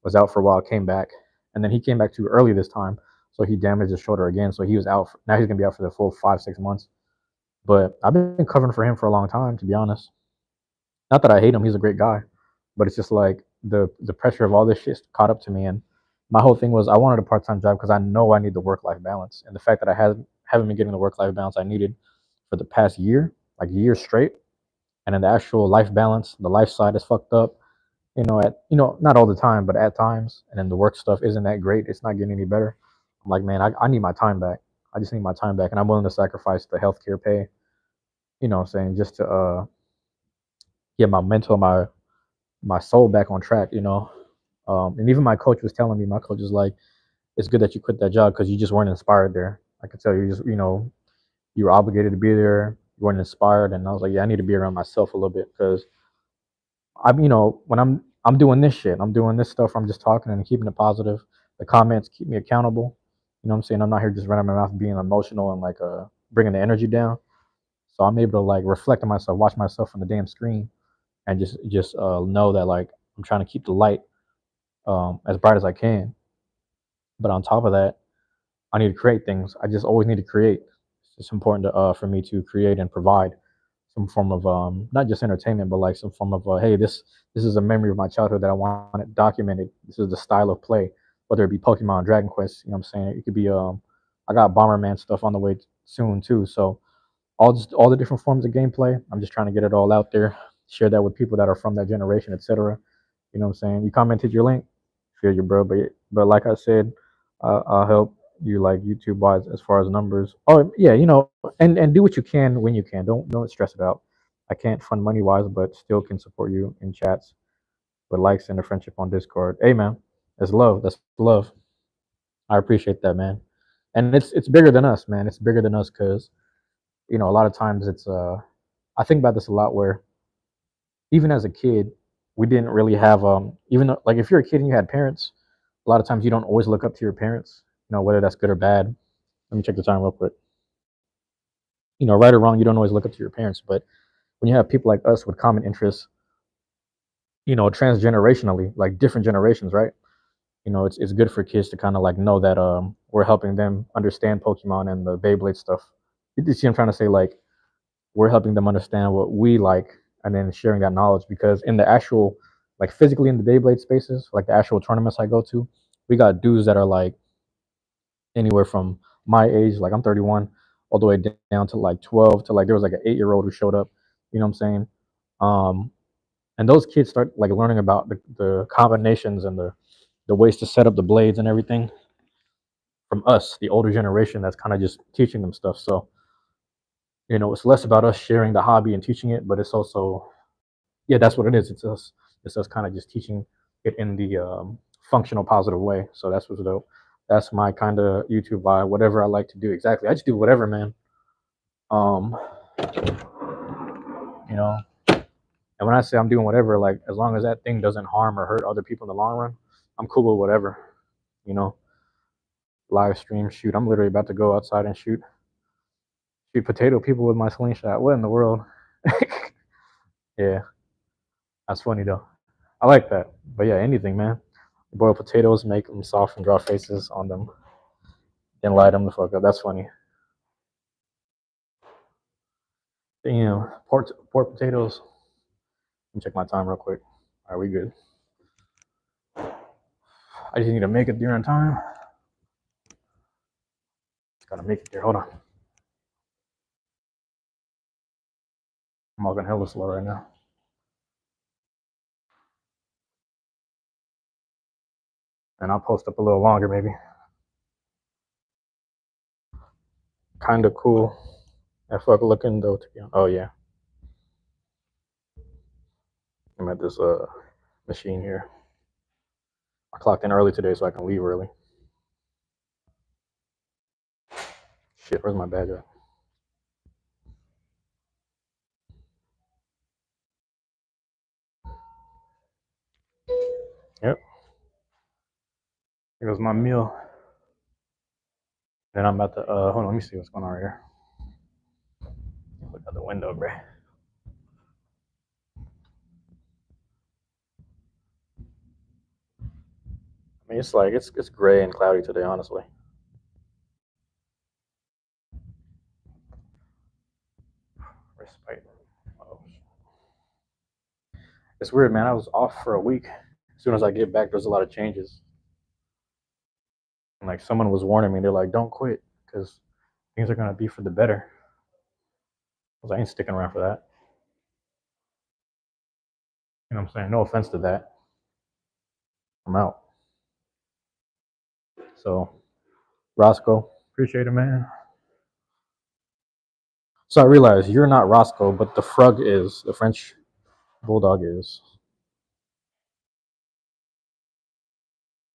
was out for a while, came back, and then he came back too early this time, so he damaged his shoulder again. So he was out. Now he's gonna be out for the full 5 6 months. But I've been covering for him for a long time, to be honest. Not that I hate him; he's a great guy, but it's just like the pressure of all this shit caught up to me, and my whole thing was I wanted a part time job because I know I need the work life balance, and the fact that I haven't been getting the work life balance I needed for the past year, like years straight, and then the actual life balance, the life side is fucked up. Not all the time, but at times, and then the work stuff isn't that great. It's not getting any better. I'm like, man, I need my time back. I just need my time back, and I'm willing to sacrifice the healthcare pay. What I'm saying, just to get my mental, my soul back on track. And even my coach was telling me, my coach is like, it's good that you quit that job because you just weren't inspired there. I could tell you just, you were obligated to be there. You weren't inspired, and I was like, yeah, I need to be around myself a little bit because when I'm doing this shit, I'm doing this stuff. I'm just talking and keeping it positive. The comments keep me accountable. You know what I'm saying? I'm not here just running my mouth, being emotional and like bringing the energy down. So I'm able to like reflect on myself, watch myself on the damn screen, and just know that like I'm trying to keep the light as bright as I can. But on top of that, I need to create things. I just always need to create. It's important for me to create and provide some form of not just entertainment, but like some form of hey, this is a memory of my childhood that I want it documented. This is the style of play, whether it be Pokemon, Dragon Quest. You know what I'm saying? It could be I got Bomberman stuff on the way soon too. So all the different forms of gameplay. I'm just trying to get it all out there, share that with people that are from that generation, etc. You know what I'm saying? You commented your link, feel you, bro. But like I said, I'll help you like YouTube wise as far as numbers. Oh yeah, and do what you can when you can. Don't stress it out. I can't fund money wise, but still can support you in chats with likes and a friendship on Discord. Hey man, it's love. That's love. I appreciate that, man. And it's bigger than us, man. It's bigger than us because a lot of times it's I think about this a lot where even as a kid, we didn't really have even though, like if you're a kid and you had parents, a lot of times you don't always look up to your parents, whether that's good or bad. Let me check the time real quick. Right or wrong, you don't always look up to your parents, but when you have people like us with common interests, transgenerationally, like different generations, right? It's good for kids to kind of like know that we're helping them understand Pokemon and the Beyblade stuff. You see, I'm trying to say like we're helping them understand what we like and then sharing that knowledge because in the actual like physically in the Beyblade spaces, like the actual tournaments I go to, we got dudes that are like anywhere from my age, like I'm 31, all the way down to like 12 to like there was like an 8-year-old who showed up. You know what I'm saying? Um, and those kids start like learning about the combinations and the ways to set up the blades and everything from us, the older generation that's kind of just teaching them stuff. So it's less about us sharing the hobby and teaching it, but it's also yeah, that's what it is. It's us kind of just teaching it in the functional positive way. So that's what's dope. That's my kind of YouTube vibe. Whatever I like to do, exactly. I just do whatever, man. Um, you know. And when I say I'm doing whatever, like as long as that thing doesn't harm or hurt other people in the long run, I'm cool with whatever. You know, live stream, shoot. I'm literally about to go outside and shoot potato people with my slingshot. What in the world? Yeah, that's funny though. I like that. But yeah, anything, man. Boil potatoes, make them soft, and draw faces on them, then light them the fuck up. That's funny. Damn, pork potatoes. Let me check my time real quick. Are we good? I just need to make it during time. Just gotta make it there. Hold on. I'm walking hella slow right now. And I'll post up a little longer, maybe. Kind of cool. I fuck looking though. To be honest. Oh yeah, I'm at this machine here. I clocked in early today so I can leave early. Shit, where's my badge at? Yep, here goes my meal. Then I'm about to hold on. Let me see what's going on right here. Look out the window, bro. I mean, it's like it's gray and cloudy today, honestly. Respite. Oh, it's weird, man. I was off for a week. As soon as I get back, there's a lot of changes. And like someone was warning me, they're like, "Don't quit, because things are gonna be for the better." Because I ain't sticking around for that. You know what I'm saying? No offense to that. I'm out. So Roscoe, appreciate it, man. So I realize you're not Roscoe, but the frog is. The French bulldog is.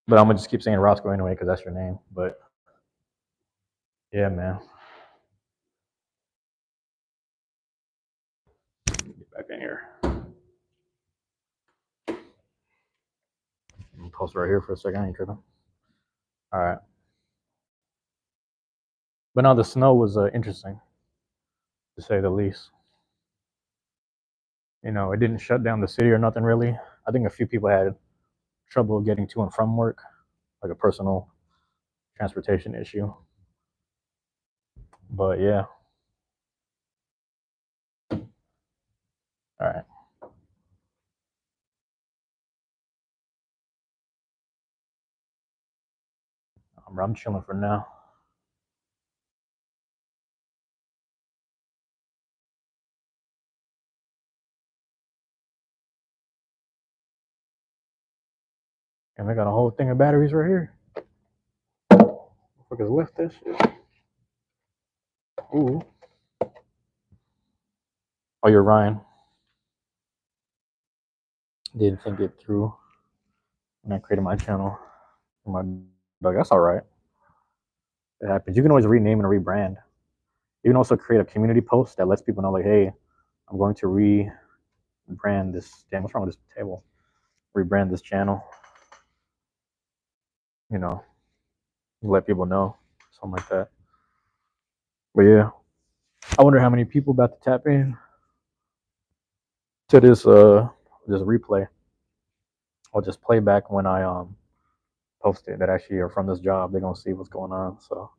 But I'm gonna just keep saying Roscoe anyway because that's your name. But yeah, man. Get back in here. I'm gonna post right here for a second. I ain't tripping. All right. But now the snow was interesting, to say the least. You know, it didn't shut down the city or nothing really. I think a few people had trouble getting to and from work, like a personal transportation issue. But yeah. All right. I'm chilling for now. And I got a whole thing of batteries right here. Fuckers left this shit. Ooh. Oh, you're Ryan. Didn't think it through when I created my channel for my dog. That's all right. It happens. You can always rename and rebrand. You can also create a community post that lets people know, like, hey, I'm going to rebrand this. Damn, what's wrong with this table? Rebrand this channel. You know, let people know, something like that. But yeah, I wonder how many people about to tap in to this replay. I'll just play back when I post it that actually are from this job. They're gonna see what's going on. So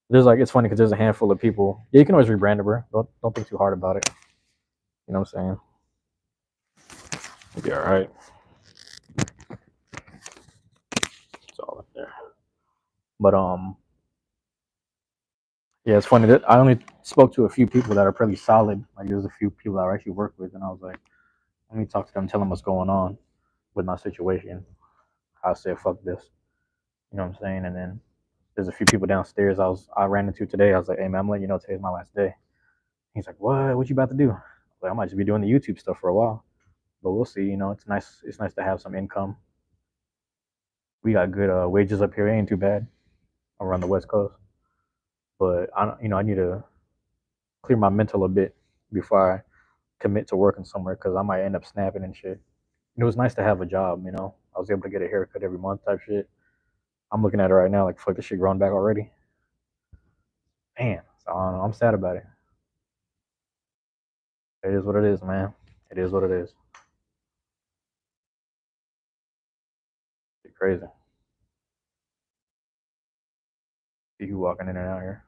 there's like it's funny because there's a handful of people. Yeah, you can always rebrand it, bro. Don't think too hard about it. You know what I'm saying? It'll be all right. It's all up there. But yeah, it's funny that I only spoke to a few people that are pretty solid. Like there's a few people that I actually work with, and I was like, let me talk to them, tell them what's going on with my situation. I said, fuck this. You know what I'm saying? And then there's a few people downstairs I ran into today. I was like, hey man, I'm letting you know today's my last day. He's like, what? What you about to do? Like, I might just be doing the YouTube stuff for a while, but we'll see. You know, it's nice. It's nice to have some income. We got good wages up here. It ain't too bad around the West Coast. But I need to clear my mental a bit before I commit to working somewhere because I might end up snapping and shit. It was nice to have a job. I was able to get a haircut every month type shit. I'm looking at it right now like fuck, this shit growing back already. Man, so I don't know. I'm sad about it. It is what it is, man. It is what it is. It's crazy. See you walking in and out here.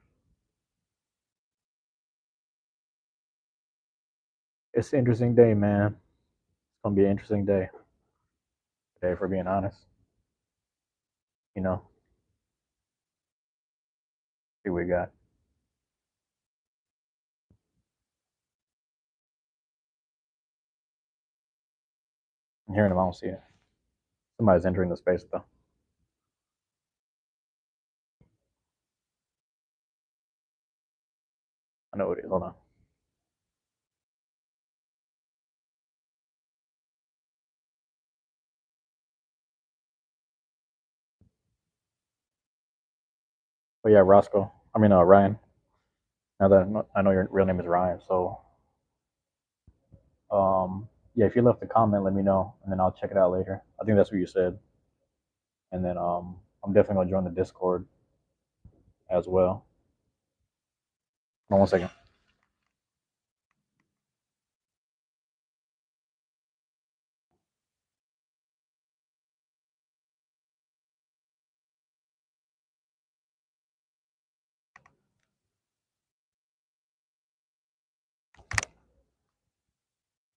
It's an interesting day, man. It's gonna be an interesting day today, for being honest. You know, see what we got. I'm hearing them. I don't see it. Somebody's entering the space though. I know what it is. Hold on. But yeah, Roscoe. I mean, Ryan. Now that I know your real name is Ryan, so yeah, if you left a comment, let me know, and then I'll check it out later. I think that's what you said, and then I'm definitely gonna join the Discord as well. Hold on one second.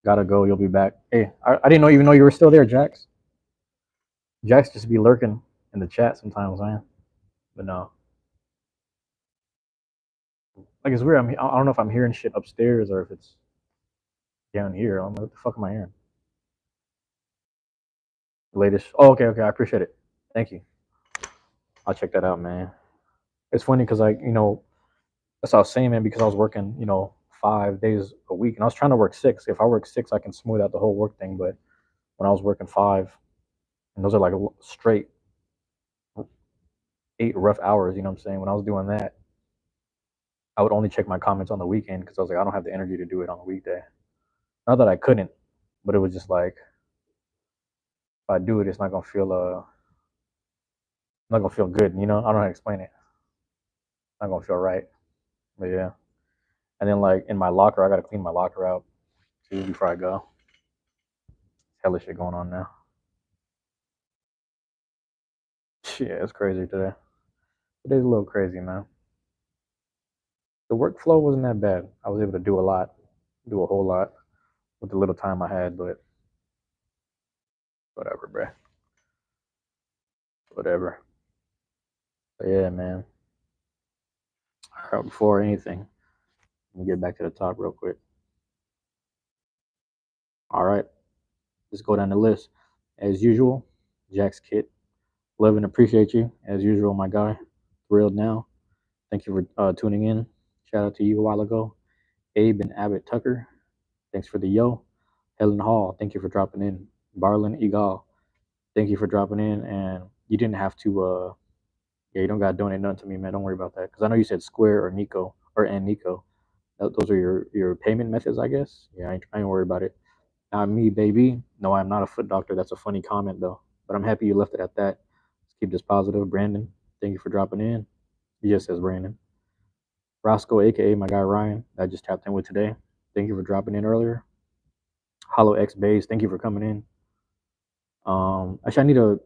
Gotta go. You'll be back. Hey, I didn't even know you were still there, Jax. Jax just be lurking in the chat sometimes, man. But no, like it's weird. I don't know if I'm hearing shit upstairs or if it's down here. I don't know what the fuck am I hearing. The latest. Oh, okay, okay. I appreciate it. Thank you. I'll check that out, man. It's funny because that's what I was saying, man. Because I was working, 5 days a week, and I was trying to work six. If I work six, I can smooth out the whole work thing. But when I was working five, and those are like straight 8 rough hours. You know what I'm saying? When I was doing that, I would only check my comments on the weekend because I was like, I don't have the energy to do it on a weekday. Not that I couldn't, but it was just like if I do it, it's not gonna feel good. I don't know how to explain it. It's not gonna feel right. But yeah, and then like in my locker, I gotta clean my locker out too before I go. Hella shit going on now. Yeah, it's crazy today. Today's a little crazy, man. The workflow wasn't that bad. I was able to do a lot, do a whole lot with the little time I had, but whatever, bruh. Whatever. But yeah, man. All right, before anything, let me get back to the top real quick. All right, let's go down the list. As usual, Jack's Kit. Love and appreciate you. As usual, my guy. Thrilled now. Thank you for tuning in. Shout out to you a while ago. Abe and Abbott Tucker. Thanks for the yo. Helen Hall. Thank you for dropping in. Barlin Egal. Thank you for dropping in. And you didn't have to yeah, you don't gotta donate nothing to me, man. Don't worry about that. Because I know you said Square or Nico or and Nico. Those are your payment methods, I guess. Yeah, I ain't worried about it. Not me, baby. No, I'm not a foot doctor. That's a funny comment though. But I'm happy you left it at that. Let's keep this positive. Brandon, thank you for dropping in. He just says Brandon. Roscoe, aka my guy Ryan, that I just tapped in with today. Thank you for dropping in earlier. Hollow X Base, thank you for coming in. Actually,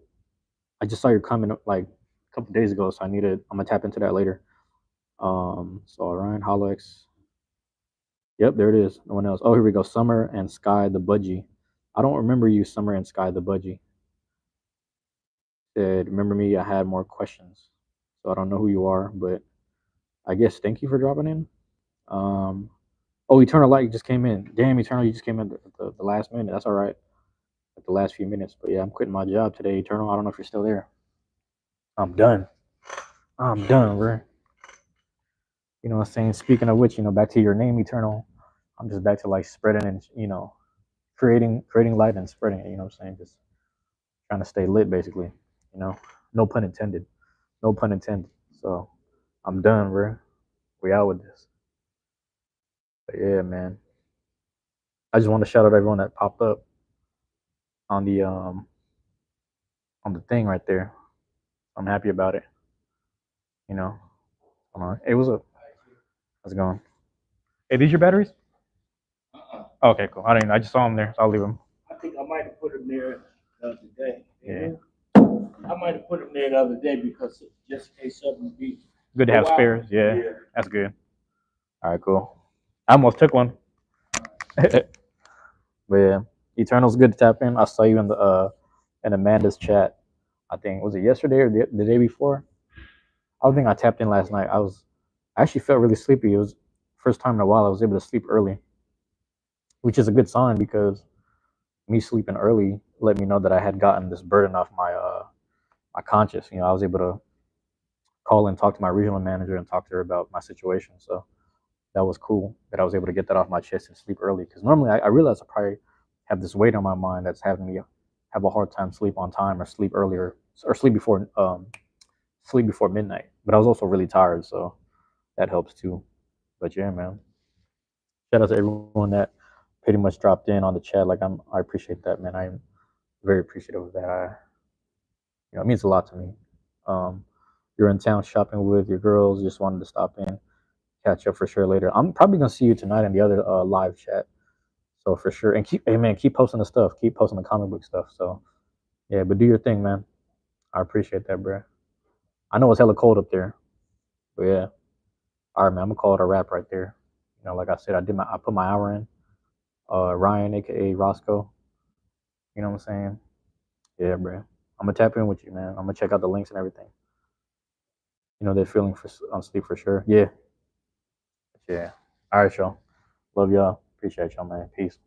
I just saw your comment like a couple days ago, so I'm gonna tap into that later. So Ryan, Hollow X, yep, there it is. No one else. Oh, here we go. Summer and Sky the Budgie. I don't remember you, Summer and Sky the Budgie. Said, remember me? I had more questions. So I don't know who you are, but I guess thank you for dropping in. Um, oh, Eternal Light just came in. Damn, Eternal, you just came in at the last minute. That's all right. At the last few minutes. But yeah, I'm quitting my job today, Eternal. I don't know if you're still there. I'm done. I'm done, bro. You know what I'm saying? Speaking of which, back to your name, Eternal. I'm just back to like spreading and creating light and spreading it. You know what I'm saying? Just trying to stay lit, basically. You know, no pun intended. No pun intended. So I'm done, bro. We out with this. But yeah, man. I just want to shout out everyone that popped up on the thing right there. I'm happy about it. You know, it was a. How's it going? Hey, these your batteries? Okay, cool. I didn't. I just saw them there, so I'll leave them. I think I might have put them there the other day. Yeah. I might have put them there the other day because just in case something be. Good to have spares. Yeah, that's good. All right, cool. I almost took one. But yeah, Eternal's good to tap in. I saw you in Amanda's chat. I think was it yesterday or the day before? I don't think I tapped in last night. I actually felt really sleepy. It was first time in a while I was able to sleep early, which is a good sign because me sleeping early let me know that I had gotten this burden off my conscience. You know, I was able to call and talk to my regional manager and talk to her about my situation. So that was cool that I was able to get that off my chest and sleep early. Because normally I realize I probably have this weight on my mind that's having me have a hard time sleep on time or sleep earlier or sleep before midnight. But I was also really tired, so that helps too. But yeah, man. Shout out to everyone that pretty much dropped in on the chat. Like I appreciate that, man. I'm very appreciative of that. It means a lot to me. Um, you're in town shopping with your girls, just wanted to stop in, catch up for sure later. I'm probably gonna see you tonight in the other live chat. So for sure, and hey man, keep posting the stuff, keep posting the comic book stuff. So yeah, but do your thing, man. I appreciate that, bro. I know it's hella cold up there, but yeah. All right, man. I'm gonna call it a wrap right there. Like I said, I put my hour in. Ryan, aka Roscoe. You know what I'm saying? Yeah, bro. I'm gonna tap in with you, man. I'm gonna check out the links and everything. They're feeling on sleep for sure. Yeah, yeah. All right, y'all. Love y'all. Appreciate y'all, man. Peace.